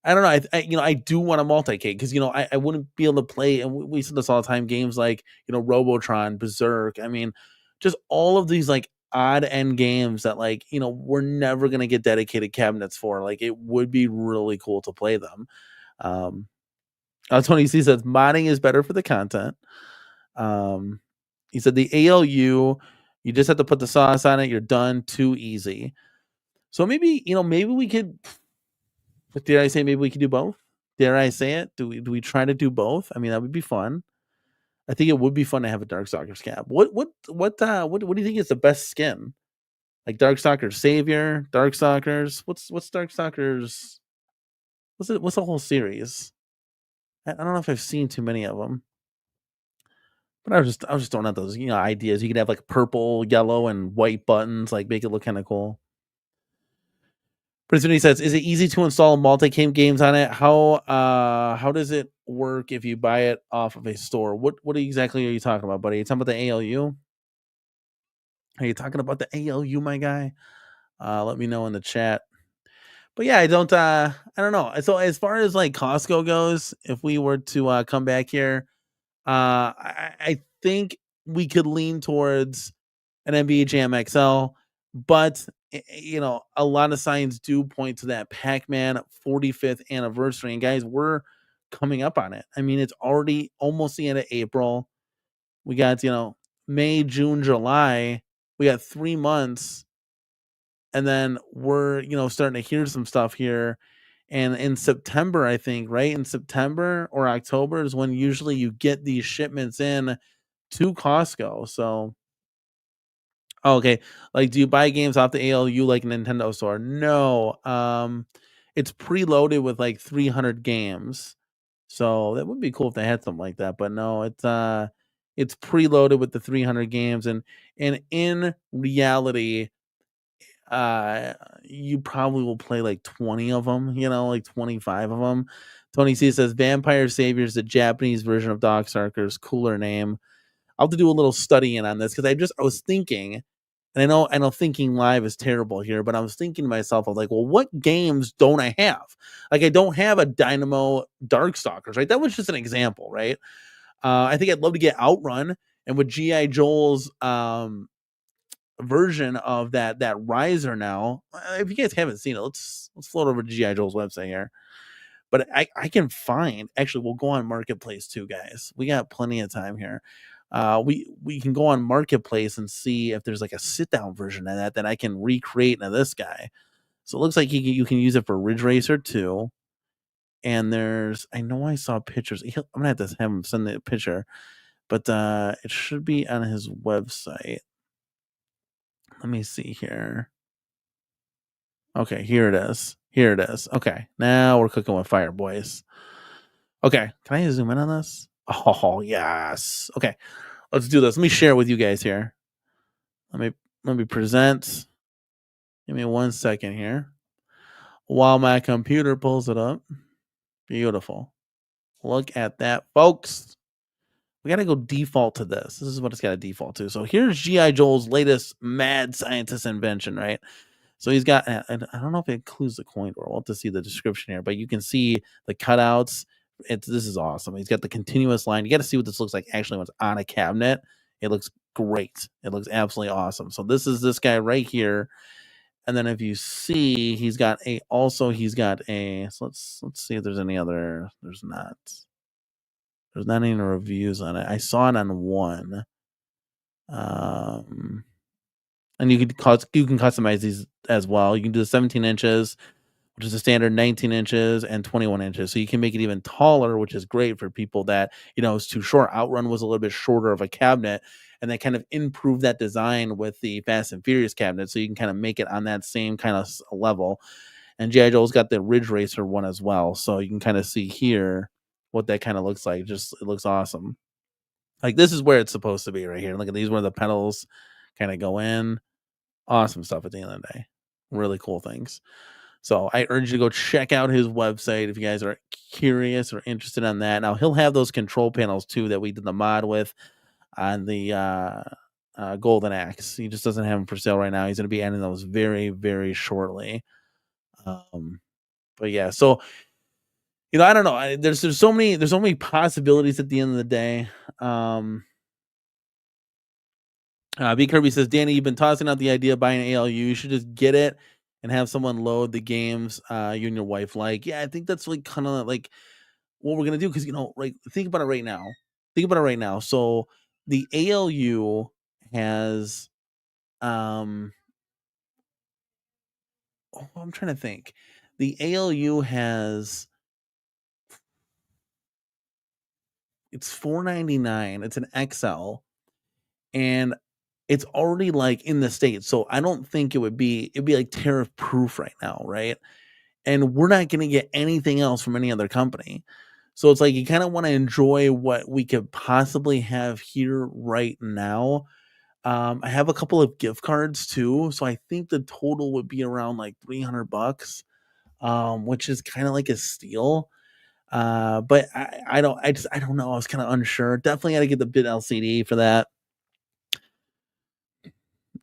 I do want a multi-cade because I wouldn't be able to play, and we see this all the time. Games like Robotron, Berserk. I mean, just all of these like odd end games that like we're never gonna get dedicated cabinets for. Like it would be really cool to play them. Tony C says modding is better for the content. He said the ALU, you just have to put the sauce on it. You're done. Too easy. So maybe we could. Dare I say maybe we could do both? Dare I say it? Do we try to do both? I mean, that would be fun. I think it would be fun to have a Darkstalkers cap. What do you think is the best skin? Like Darkstalkers Savior, Darkstalkers. What's Darkstalkers? What's the whole series? I don't know if I've seen too many of them. But I was just throwing out those ideas. You could have like purple, yellow, and white buttons, like make it look kind of cool. Prince says, "Is it easy to install multi-game games on it? How does it work if you buy it off of a store? What exactly are you talking about, buddy? Are you talking about the ALU? Are you talking about the ALU, my guy? Let me know in the chat. But yeah, I don't know. So as far as like Costco goes, if we were to come back here, I think we could lean towards an NBA Jam XL, but a lot of signs do point to that Pac-Man 45th anniversary. And guys, we're coming up on it. I mean, it's already almost the end of April. We got, May, June, July. We got 3 months. And then we're, starting to hear some stuff here. And in September, I think, right? In September or October is when usually you get these shipments in to Costco. So, okay. Like, do you buy games off the ALU like Nintendo Store? No. It's preloaded with like 300 games. So that would be cool if they had something like that. But no, it's preloaded with the 300 games, and in reality, you probably will play like 20 of them, like 25 of them. Tony C says Vampire Savior is the Japanese version of Darkstalkers. Cooler name. I'll have to do a little studying on this because I was thinking, and I know thinking live is terrible here, but I was thinking to myself, I was like, well, what games don't I have? Like, I don't have a Dynamo Darkstalkers, right? That was just an example, right? I think I'd love to get Outrun, and with G.I. Joel's version of that riser now. If you guys haven't seen it, let's float over to G.I. Joel's website here. But I can find, actually, we'll go on Marketplace too, guys. We got plenty of time here. We can go on Marketplace and see if there's like a sit down version of that I can recreate into this guy. So it looks like you can use it for Ridge Racer 2. And I know I saw pictures. I'm gonna have to have him send the picture, but it should be on his website. Let me see here. Okay, here it is. Here it is. Okay, now we're cooking with fire, boys. Okay, can I zoom in on this? Oh, yes. Okay, let's do this. Let me share it with you guys here. Let me present. Give me 1 second here. While my computer pulls it up. Beautiful. Look at that, folks. We got to go default to this. This is what it's got to default to. So here's G.I. Joel's latest mad scientist invention, right? So he's got, I don't know if it includes the coin door. We'll have to see the description here, but you can see the cutouts. This is awesome. He's got the continuous line. You got to see what this looks like actually when it's on a cabinet. It looks great. It looks absolutely awesome. So this is this guy right here. And then if you see, he's got a, so let's see if there's any other, there's not. There's not any reviews on it. I saw it on one. Um, and you can customize these as well. You can do the 17 inches, which is a standard 19 inches and 21 inches. So you can make it even taller, which is great for people that, is too short. Outrun was a little bit shorter of a cabinet, and they kind of improved that design with the Fast and Furious cabinet. So you can kind of make it on that same kind of level. And G.I. Joe's got the Ridge Racer one as well. So you can kind of see here what that kind of looks like. Just, it looks awesome. Like, this is where it's supposed to be right here. Look at these, where the pedals kind of go in. Awesome stuff at the end of the day. Really cool things. So I urge you to go check out his website if you guys are curious or interested on that. Now, he'll have those control panels too that we did the mod with on the Golden Axe. He just doesn't have them for sale right now. He's going to be adding those very, very shortly. But yeah, so I don't know. There's so many possibilities at the end of the day. B Kirby says, Danny, you've been tossing out the idea of buying an ALU. You should just get it and have someone load the games you and your wife like. Yeah, I think that's like kind of like what we're gonna do, because right, think about it right now. So the ALU has I'm trying to think. The ALU has, it's $499. It's an XL, and it's already like in the States. So I don't think it'd be like tariff proof right now, right? And we're not going to get anything else from any other company. So it's like you kind of want to enjoy what we could possibly have here right now. I have a couple of gift cards too, so I think the total would be around like $300, which is kind of like a steal. But I don't know. I was kind of unsure. Definitely got to get the bit LCD for that.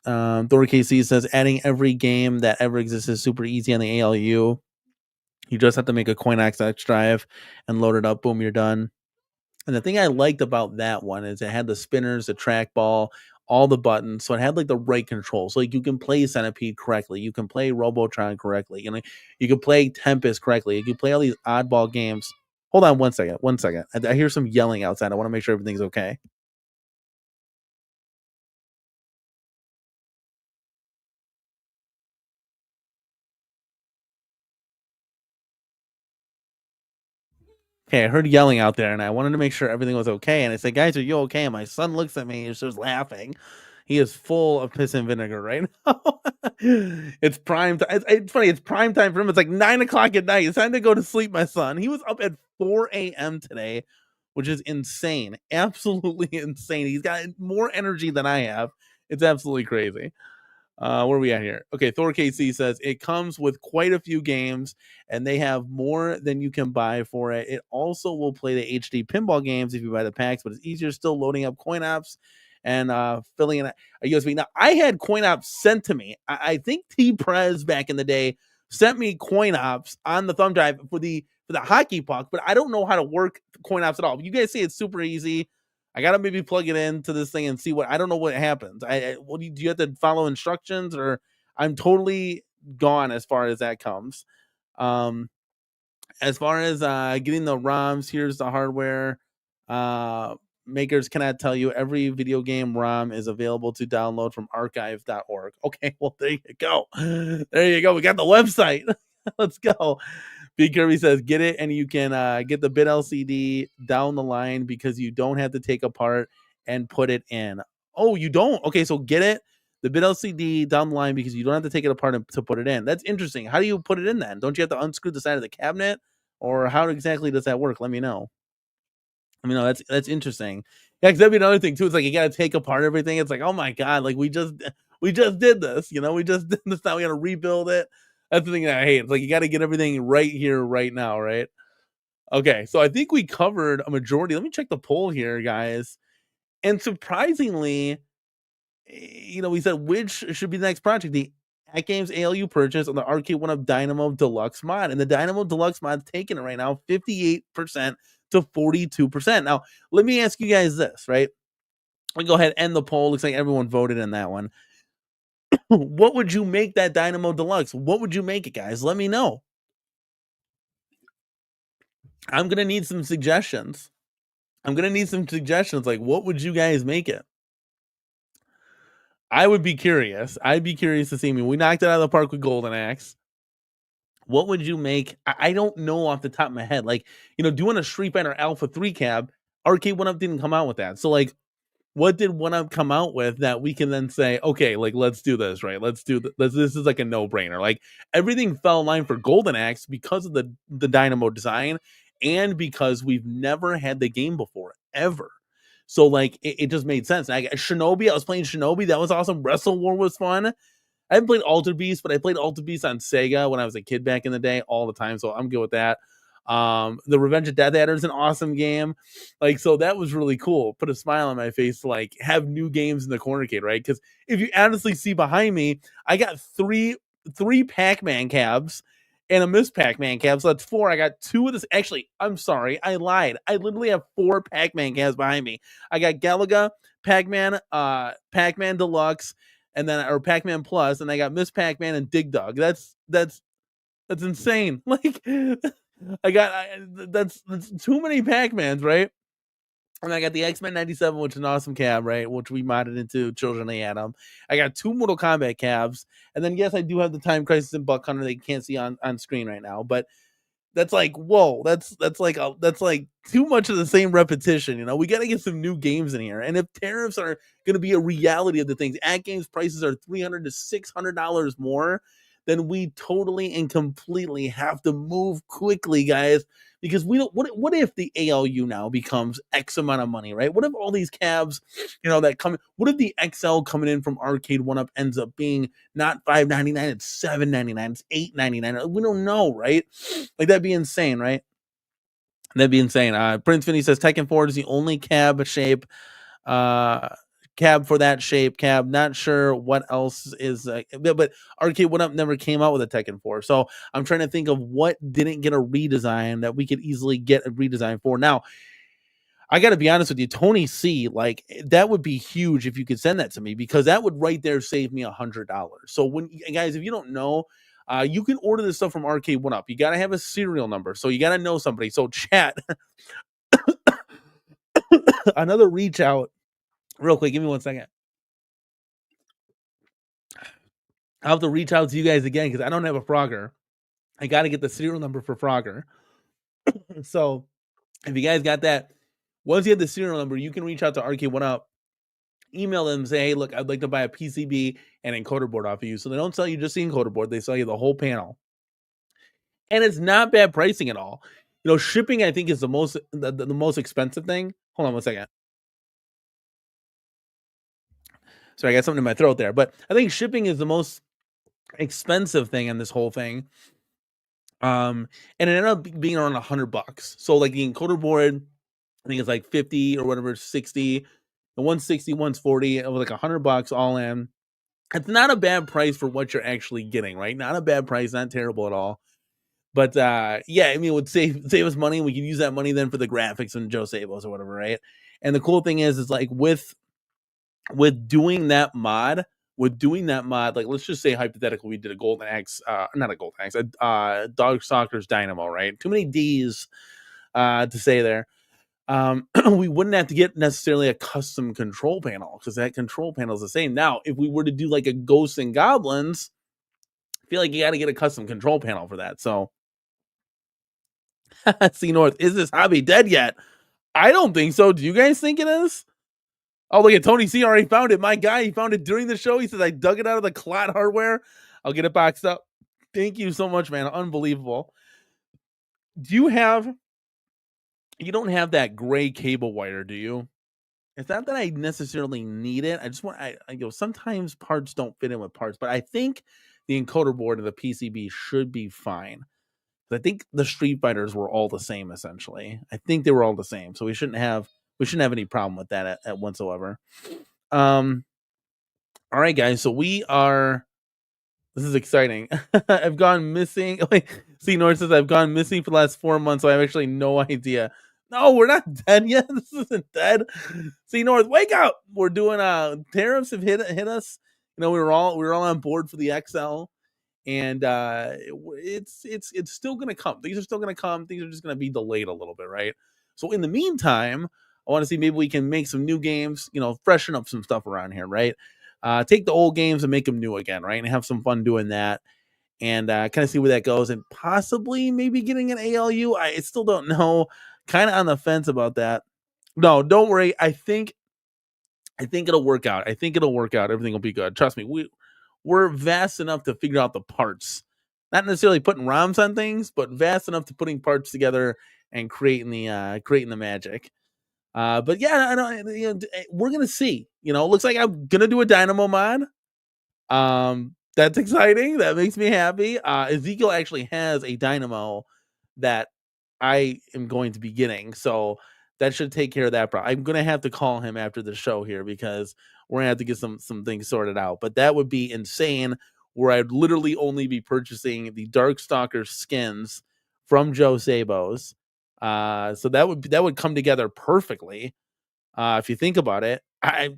Thor KC says adding every game that ever exists is super easy on the ALU. You just have to make a CoinXX drive and load it up. Boom, you're done. And the thing I liked about that one is it had the spinners, the trackball, all the buttons. So it had like the right control. So like you can play Centipede correctly. You can play Robotron correctly. You can play Tempest correctly. You can play all these oddball games. Hold on one second. I hear some yelling outside. I want to make sure everything's okay. Okay, I heard yelling out there, and I wanted to make sure everything was okay. And I said, "Guys, are you okay?" And my son looks at me and starts laughing. He is full of piss and vinegar right now. It's prime time. It's funny. It's prime time for him. It's like 9 o'clock at night. It's time to go to sleep, my son. He was up at 4 a.m. today, which is insane. Absolutely insane. He's got more energy than I have. It's absolutely crazy. Where are we at here? Okay, Thor KC says it comes with quite a few games, and they have more than you can buy for it. It also will play the HD pinball games if you buy the packs, but it's easier still loading up coin ops and filling in a USB. Now, I had coin ops sent to me. I think T Prez back in the day sent me coin ops on the thumb drive for the hockey puck, but I don't know how to work coin ops at all. You guys say it's super easy. I gotta maybe plug it into this thing and see what. I don't know what happens. What do you have to follow instructions, or I'm totally gone as far as that comes. Um, as far as getting the ROMs, here's the hardware. Makers cannot tell you every video game ROM is available to download from archive.org. Okay, well there you go. There you go. We got the website. Let's go. B Kirby says, get it, and you can get the bit LCD down the line because you don't have to take apart and put it in. Oh, you don't? Okay, so get it, the bit LCD down the line because you don't have to take it apart to put it in. That's interesting. How do you put it in then? Don't you have to unscrew the side of the cabinet? Or how exactly does that work? Let me know. That's interesting. Yeah, because that'd be another thing too. It's like you got to take apart everything. It's like, oh my god, like we just did this. We just did this. Now we got to rebuild it. That's the thing that I hate. It's like you got to get everything right here, right now, right? Okay, so I think we covered a majority. Let me check the poll here, guys. And surprisingly, we said which should be the next project: the At Games ALU purchase or the Arcade1up Dynamo Deluxe mod. And the Dynamo Deluxe mod's taking it right now, 58% to 42%. Now, let me ask you guys this, right? Let me go ahead and end the poll. Looks like everyone voted in that one. What would you make that Dynamo Deluxe? What would you make it, guys? Let me know. I'm going to need some suggestions. I'm gonna need some suggestions. Like, what would you guys make it? I would be curious. I'd be curious to see. I mean, we knocked it out of the park with Golden Axe. What would you make? I don't know off the top of my head. Like, doing a Street Fighter Alpha 3 cab, Arcade1up didn't come out with that. So, like, what did one up come out with that we can then say, okay, like, let's do this, right? Let's do this. This is like a no-brainer. Like, everything fell in line for Golden Axe because of the dynamo design and because we've never had the game before, ever. So, like, it just made sense. And Shinobi, I was playing Shinobi. That was awesome. Wrestle War was fun. I haven't played Altered Beast, but I played Altered Beast on Sega when I was a kid back in the day all the time, so I'm good with that. The Revenge of Death Adder is an awesome game. Like, so that was really cool. Put a smile on my face to, like, have new games in the CornerCade, right? Because if you honestly see behind me, I got three Pac-Man cabs and a Miss Pac-Man cab, so that's 4. I got 2 of this. Actually, I'm sorry, I lied. I literally have 4 Pac-Man cabs behind me. I got Galaga, Pac-Man, Pac-Man Deluxe, and then or Pac-Man Plus, and I got Miss Pac-Man and Dig Dug. That's insane. Like, that's too many Pac-Mans, right? And I got the X-Men 97, which is an awesome cab, right? Which we modded into Children of the Atom. I got 2 Mortal Kombat cabs, and then yes, I do have the Time Crisis and Buck Hunter that you can't see on screen right now, but that's like, whoa, that's like too much of the same repetition. We got to get some new games in here. And if tariffs are going to be a reality of the things, at games prices are $300 to $600 more, then we totally and completely have to move quickly, guys. Because we don't. What if the ALU now becomes X amount of money, right? What if all these cabs, that come? What if the XL coming in from Arcade1up ends up being not $5.99, it's $7.99, it's $8.99. We don't know, right? Like, that'd be insane, right? That'd be insane. Prince Vinny says Tekken 4 is the only cab shape, cab for that shape cab. Not sure what else is, but Arcade1up never came out with a Tekken 4. So I'm trying to think of what didn't get a redesign that we could easily get a redesign for. Now, I got to be honest with you, Tony C, like, that would be huge if you could send that to me, because that would right there save me $100. So when, guys, if you don't know, you can order this stuff from Arcade1up. You got to have a serial number, so you got to know somebody. So chat, another reach out, real quick. Give me 1 second. I'll have to reach out to you guys again because I don't have a Frogger. I got to get the serial number for Frogger. So if you guys got that, once you have the serial number, you can reach out to Arcade1up, email them, say, hey, look, I'd like to buy a PCB and encoder board off of you. So they don't sell you just the encoder board, they sell you the whole panel. And it's not bad pricing at all. Shipping, I think, is the most expensive thing. Hold on 1 second. Sorry, I got something in my throat there. But I think shipping is the most expensive thing in this whole thing. And it ended up being around $100. So, like, the encoder board, I think it's like 50 or whatever, 60. The 160, 140, it was like $100 all in. It's not a bad price for what you're actually getting, right? Not a bad price, not terrible at all. But yeah, I mean, it would save us money. We can use that money then for the graphics and Joe Sabos or whatever, right? And the cool thing is like with doing that mod, like, let's just say hypothetically we did a Golden Axe, not a Golden Axe, a Dog Stalker's Dynamo, right? Too many D's to say there. We wouldn't have to get necessarily a custom control panel because that control panel is the same. Now, if we were to do like a Ghosts and Goblins, I feel like you got to get a custom control panel for that. So, C North, is this hobby dead yet? I don't think so. Do you guys think it is? Oh, look at Tony C already found it. My guy, he found it during the show. He says, I dug it out of the Clot hardware. I'll get it boxed up. Thank you so much, man. Unbelievable. You don't have that gray cable wire, do you? It's not that I necessarily need it. I just want, sometimes parts don't fit in with parts, but I think the encoder board of the PCB should be fine. I think the Street Fighters were all the same, essentially. I think they were all the same. So we shouldn't have any problem with that at whatsoever. All right, guys. So this is exciting. I've gone missing. See, North says I've gone missing for the last 4 months, so I have actually no idea. No, we're not dead yet. This isn't dead. See, North, wake up. We're doing tariffs have hit us. We were all on board for the XL. And it's still going to come. Things are still going to come. Things are just going to be delayed a little bit, right? So in the meantime, I want to see maybe we can make some new games, freshen up some stuff around here, right? Take the old games and make them new again, right? And have some fun doing that, and kind of see where that goes, and possibly maybe getting an ALU. I still don't know. Kind of on the fence about that. No, don't worry. I think it'll work out. I think it'll work out. Everything will be good. Trust me. We're vast enough to figure out the parts. Not necessarily putting ROMs on things, but vast enough to putting parts together and creating the magic. But yeah, I don't. We're gonna see. It looks like I'm gonna do a Dynamo mod. That's exciting. That makes me happy. Ezekiel actually has a Dynamo that I am going to be getting, so that should take care of that problem. I'm gonna have to call him after the show here because we're gonna have to get some things sorted out. But that would be insane, where I'd literally only be purchasing the Darkstalker skins from Joe Sabos. So that would come together perfectly. If you think about it, I'm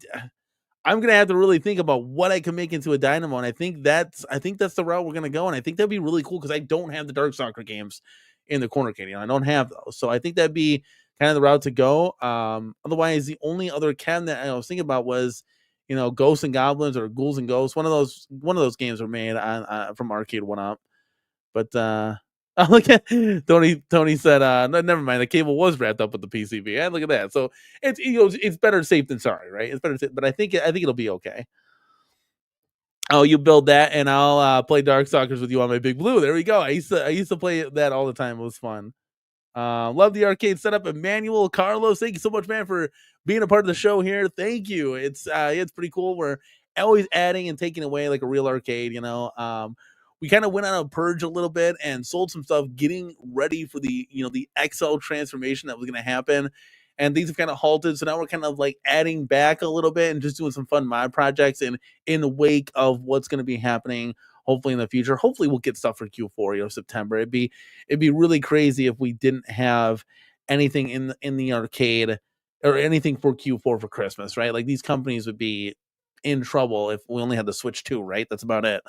gonna have to really think about what I can make into a Dynamo, and I think that's the route we're gonna go, and I think that'd be really cool because I don't have the Darkstalker games in the CornerCade. I don't have those, so I think that'd be kind of the route to go. Otherwise, the only other cabinet I was thinking about was, Ghosts and Goblins or Ghouls and Ghosts. One of those games were made on from Arcade1up, but look at Tony said, never mind. The cable was wrapped up with the PCB. Look at that. So it's better safe than sorry, right? It's better, but I think it'll be okay. Oh, you build that, and I'll play Darkstalkers with you on my Big Blue. There we go. I used to play that all the time. It was fun. Love the arcade setup. Emmanuel Carlos, thank you so much, man, for being a part of the show here. Thank you. It's pretty cool. We're always adding and taking away like a real arcade. We kind of went on a purge a little bit and sold some stuff, getting ready for the XL transformation that was going to happen. And things have kind of halted. So now we're kind of like adding back a little bit and just doing some fun mod projects in the wake of what's going to be happening hopefully in the future. Hopefully we'll get stuff for Q4, September. It'd be really crazy if we didn't have anything in the arcade or anything for Q4 for Christmas, right? Like these companies would be in trouble if we only had the Switch 2, right? That's about it.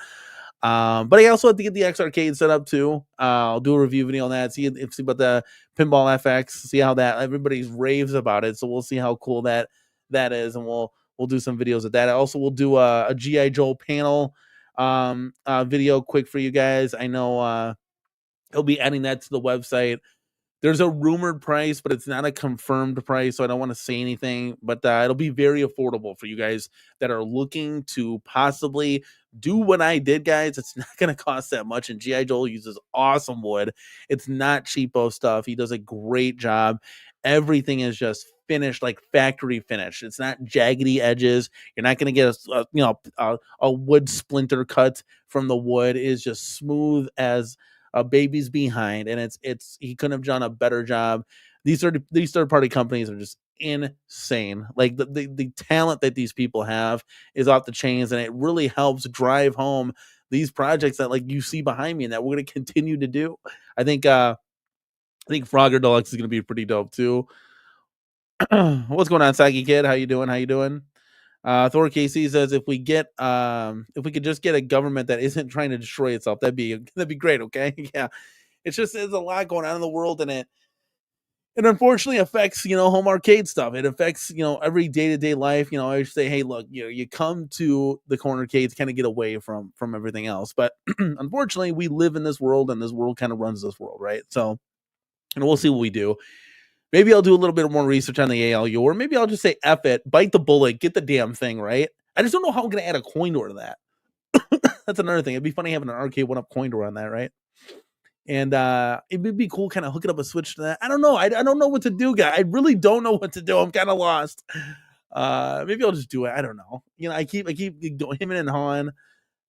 But I also have to get the X Arcade set up too. I'll do a review video on that. See about the Pinball FX. See how that everybody's raves about it. So we'll see how cool that is, and we'll do some videos of that. I also will do a GI Joe panel video quick for you guys. I know he'll be adding that to the website. There's a rumored price, but it's not a confirmed price, so I don't want to say anything. But it'll be very affordable for you guys that are looking to possibly do what I did, guys. It's not going to cost that much, and G.I. Joel uses awesome wood. It's not cheapo stuff. He does a great job. Everything is just finished, like factory finished. It's not jaggedy edges. You're not going to get a wood splinter cut from the wood. It is just smooth as a baby's behind, and it's he couldn't have done a better job. These third party companies are just insane. Like the talent that these people have is off the chains, and it really helps drive home these projects that like you see behind me and that we're going to continue to do. I think Frogger Deluxe is going to be pretty dope too. What's going on, Sagi Kid? How you doing? Thor KC says if we could just get a government that isn't trying to destroy itself, that'd be great. Okay, yeah, there's a lot going on in the world, and it unfortunately affects home arcade stuff. It affects every day-to-day life. I say, hey, look, you come to the CornerCade to kind of get away from everything else, but unfortunately we live in this world, and this world kind of runs this world, right? So, we'll see what we do. Maybe I'll do a little bit more research on the ALU, or maybe I'll just say F it, bite the bullet, get the damn thing, right? I just don't know how I'm going to add a coin door to that. That's another thing. It'd be funny having an Arcade1up coin door on that, right? And it would be cool kind of hooking up a Switch to that. I don't know. I don't know what to do, guys. I really don't know what to do. I'm kind of lost. Maybe I'll just do it. I don't know. I keep going him and hawing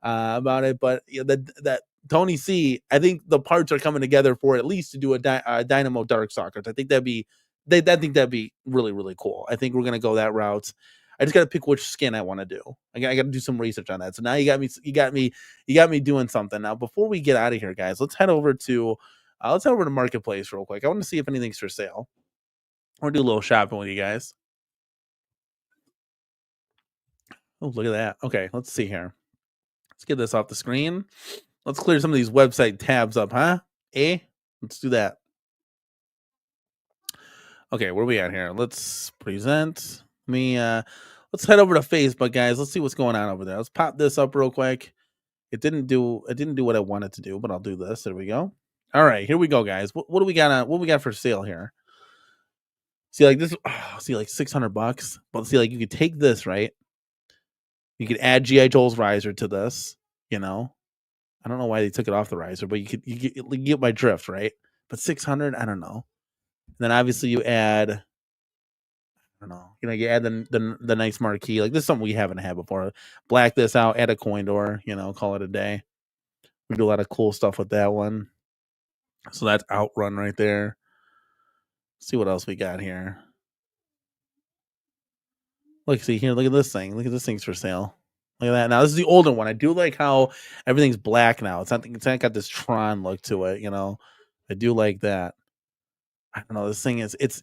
about it, but that Tony C, I think the parts are coming together for at least to do a Dynamo Darkstalkers. I think that'd be really, really cool. I think we're gonna go that route. I just gotta pick which skin I want to do. I gotta do some research on that. So now you got me doing something. Now before we get out of here, guys, let's head over to Marketplace real quick. I want to see if anything's for sale. I want to do a little shopping with you guys. Oh, look at that. Okay, let's see here. Let's get this off the screen. Let's clear some of these website tabs up, huh? Let's do that. Okay, where we at here? Let's present. Let's head over to Facebook, guys. Let's see what's going on over there. Let's pop this up real quick. It didn't do what I wanted to do, but I'll do this. There we go. All right, here we go, guys. What do we got? What we got for sale here? See, like this. Oh, see, like $600. But see, like you could take this, right? You could add GI Joe's riser to this. You know, I don't know why they took it off the riser, but you get my drift, right? But 600, I don't know. And then obviously you add, I don't know, you add the nice marquee. Like this is something we haven't had before. Black this out, add a coin door. Call it a day. We do a lot of cool stuff with that one. So that's Outrun right there. See what else we got here. Look, see here. Look at this thing. Look at this thing's for sale. Look at that. Now this is the older one. I do like how everything's black now. It's not got this Tron look to it. I do like that. I don't know. This thing is it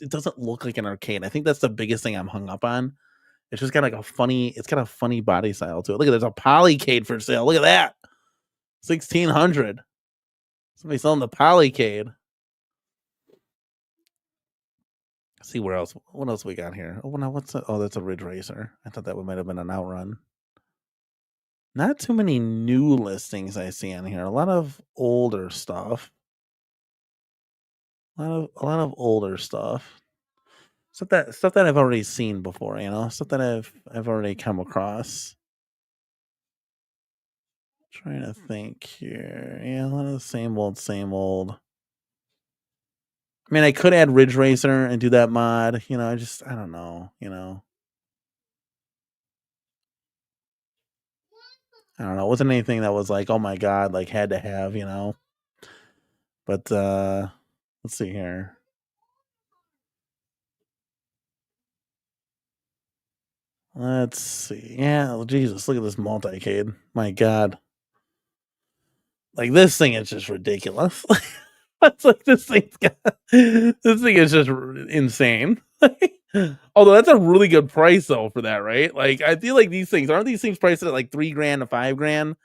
doesn't look like an arcade. I think that's the biggest thing I'm hung up on. It's just got like it's got a funny body style to it. Look at there's a Polycade for sale. Look at that. 1,600. Somebody selling the Polycade. See what else we got here. Oh, now what's that? Oh, that's a Ridge Racer. I thought that might have been an Outrun. Not too many new listings I see on here. A lot of older stuff. A lot of older stuff. Stuff that I've already seen before, stuff that I've already come across. Trying to think here. Yeah, a lot of the same old. I mean, I could add Ridge Racer and do that mod. I don't know. I don't know. It wasn't anything that was like, oh my god, like had to have. But let's see here. Let's see. Yeah, Jesus, look at this multicade. My god. Like this thing is just ridiculous. It's like this thing is just insane. Although that's a really good price though for that, right? Like I feel like aren't these things priced at like $3,000 to $5,000?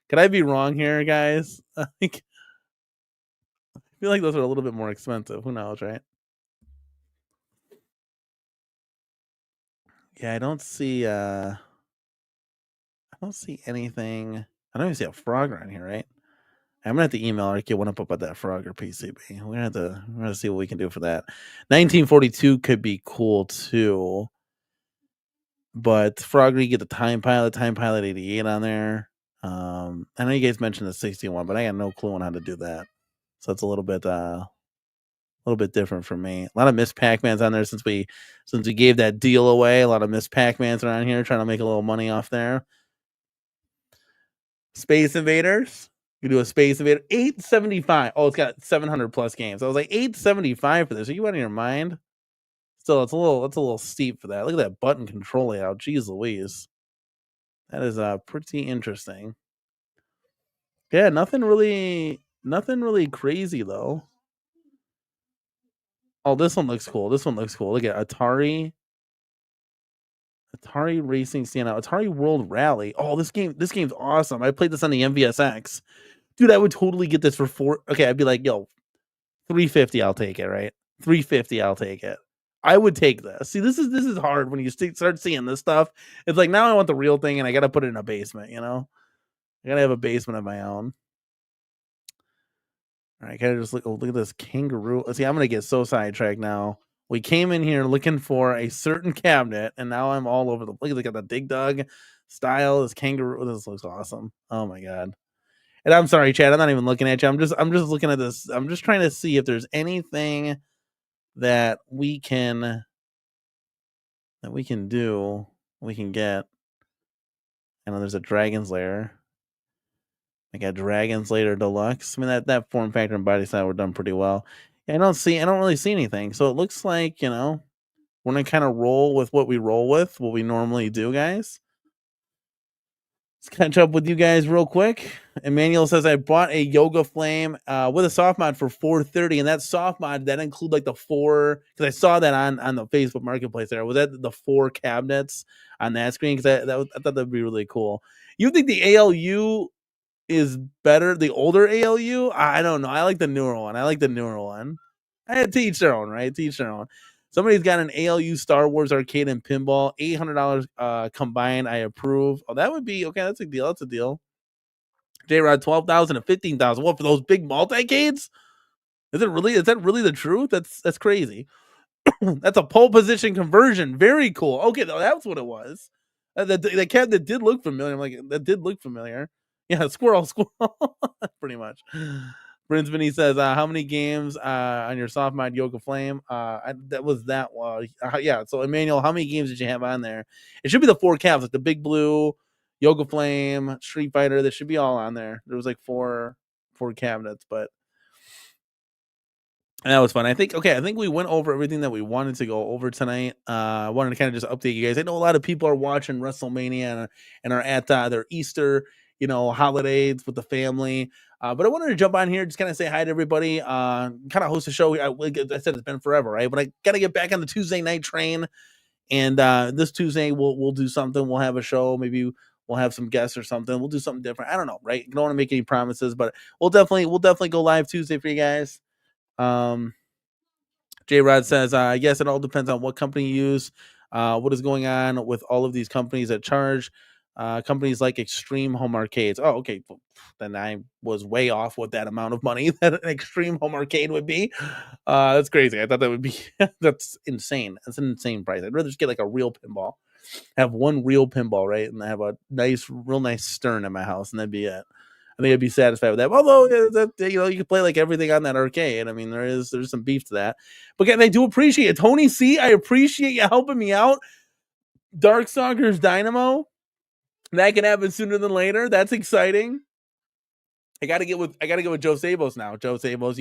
Could I be wrong here, guys? I feel like those are a little bit more expensive. Who knows, right? Yeah, I don't see anything. I don't even see a frog around here, right? I'm gonna have to email Arcade1up about that Frogger PCB. We're gonna see what we can do for that. 1942 could be cool too, but Frogger, you get the Time Pilot 88 on there. I know you guys mentioned the 61, but I got no clue on how to do that, so it's a little bit different for me. A lot of Miss Pac-Mans on there since we gave that deal away. A lot of Miss Pac-Mans around here trying to make a little money off there. Space Invaders. You do a Space Invader, $875. Oh, it's got 700 plus games. I was like, $875 for this. Are you out of your mind? Still, it's a little steep for that. Look at that button control layout. Jeez Louise, that is pretty interesting. Yeah, nothing really crazy though. Oh, this one looks cool. Look at Atari Racing Standout, Atari World Rally. Oh, this game's awesome. I played this on the MVSX. Dude, I would totally get this for $4. Okay, I'd be like, yo, $350, I'll take it, right? $350, I'll take it. I would take this. See, this is hard when you start seeing this stuff. It's like now I want the real thing, and I got to put it in a basement. I gotta have a basement of my own. All right, gotta just look at this kangaroo. See, I'm gonna get so sidetracked now. We came in here looking for a certain cabinet, and now I'm all over the. Look at the Dig Dug style. This kangaroo. This looks awesome. Oh my god. And I'm sorry, Chad. I'm not even looking at you. I'm just looking at this. I'm just trying to see if there's anything that we can do. We can get. I know there's a Dragon's Lair. I got Dragon's Lair Deluxe. I mean that form factor and body style were done pretty well. Yeah, I don't really see anything. So it looks like we're gonna kind of roll with what we normally do, guys. Let's catch up with you guys real quick. Emmanuel says I bought a Yoga Flame with a soft mod for $430, and that soft mod that include like the 4 because I saw that on the Facebook Marketplace there. Was that the 4 cabinets on that screen? Because I thought that'd be really cool. You think the ALU is better? The older ALU? I don't know. I like the newer one. Teach their own, right? Teach their own. Somebody's got an ALU Star Wars arcade and pinball, $800 combined. I approve. Oh, that would be okay. That's a deal. That's a deal. J Rod, 12,000 and 15,000. What for those big multi-cades? Is it really? Is that really the truth? That's crazy. That's a pole position conversion. Very cool. Okay, that's what it was. The cabinet did look familiar. I'm like, that did look familiar. Yeah, squirrel. Pretty much. Prince Vinny says, how many games on your soft mod Yoga Flame? That was that one. Yeah, so Emmanuel, how many games did you have on there? It should be the 4 cabs, like the Big Blue, Yoga Flame, Street Fighter. That should be all on there. There was like four cabinets, but that was fun. I think we went over everything that we wanted to go over tonight. I wanted to kind of just update you guys. I know a lot of people are watching WrestleMania and are at their Easter, holidays with the family. But I wanted to jump on here, just kind of say hi to everybody, kind of host a show. Like I said, it's been forever, right? But I got to get back on the Tuesday night train. And this Tuesday we'll do something. We'll have a show. Maybe we'll have some guests or something. We'll do something different. I don't know, right? Don't want to make any promises, but we'll definitely go live Tuesday for you guys. J Rod says, I guess it all depends on what company you use. What is going on with all of these companies that charge? Companies like Extreme Home Arcades. Oh, okay. Then I was way off with that amount of money that an Extreme Home Arcade would be. That's crazy. I thought that would be that's insane. That's an insane price. I'd rather just get like a real pinball. Have one real pinball, right? And I have a real nice Stern in my house, and that'd be it. I think I'd be satisfied with that. Although you can play like everything on that arcade. I mean, there's some beef to that. But again, I do appreciate it. Tony C, I appreciate you helping me out. Darkstalkers Dynamo. That can happen sooner than later. That's exciting. I gotta get with Joe Sabos now. Joe Sabos,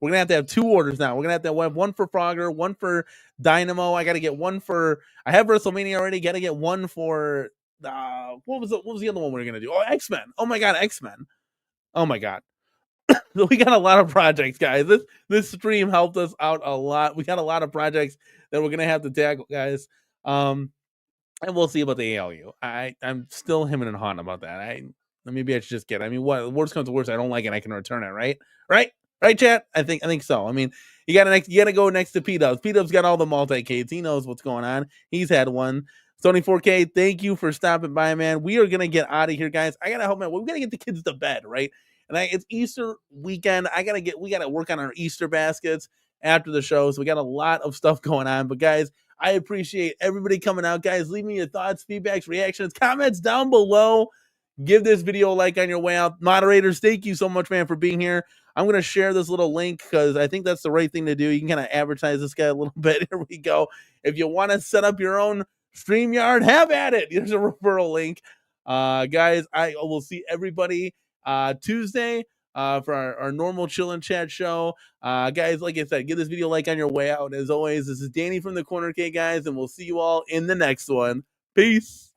we're gonna have to have 2 orders now. We're gonna have to have one for Frogger, one for Dynamo. I gotta get one for. I have WrestleMania already. Gotta get one for. What was the other one we were gonna do? Oh, X-Men. Oh my god, X-Men. Oh my god. We got a lot of projects, guys. This stream helped us out a lot. We got a lot of projects that we're gonna have to tackle, guys. And we'll see about the ALU. I'm still hemming and hawing about that. Maybe I should just get. I mean, what worst comes to worst, I don't like it. I can return it, right? Right, chat. I think so. I mean, you gotta go next to P Dubs. P Dubs got all the multi-cades. He knows what's going on. He's had one. Sony 4K, thank you for stopping by, man. We are gonna get out of here, guys. I gotta help, man. We gotta get the kids to bed, right? And it's Easter weekend. We gotta work on our Easter baskets after the show. So we got a lot of stuff going on. But guys, I appreciate everybody coming out, guys. Leave me your thoughts, feedbacks, reactions, comments down below. Give this video a like on your way out. Moderators, thank you so much, man, for being here. I'm going to share this little link because I think that's the right thing to do. You can kind of advertise this guy a little bit. Here we go. If you want to set up your own StreamYard, have at it. Here's a referral link. Guys, I will see everybody Tuesday for our normal chill and chat show. Guys, like I said, give this video a like on your way out. As always, this is Danny from the CornerCade, guys, and we'll see you all in the next one. Peace.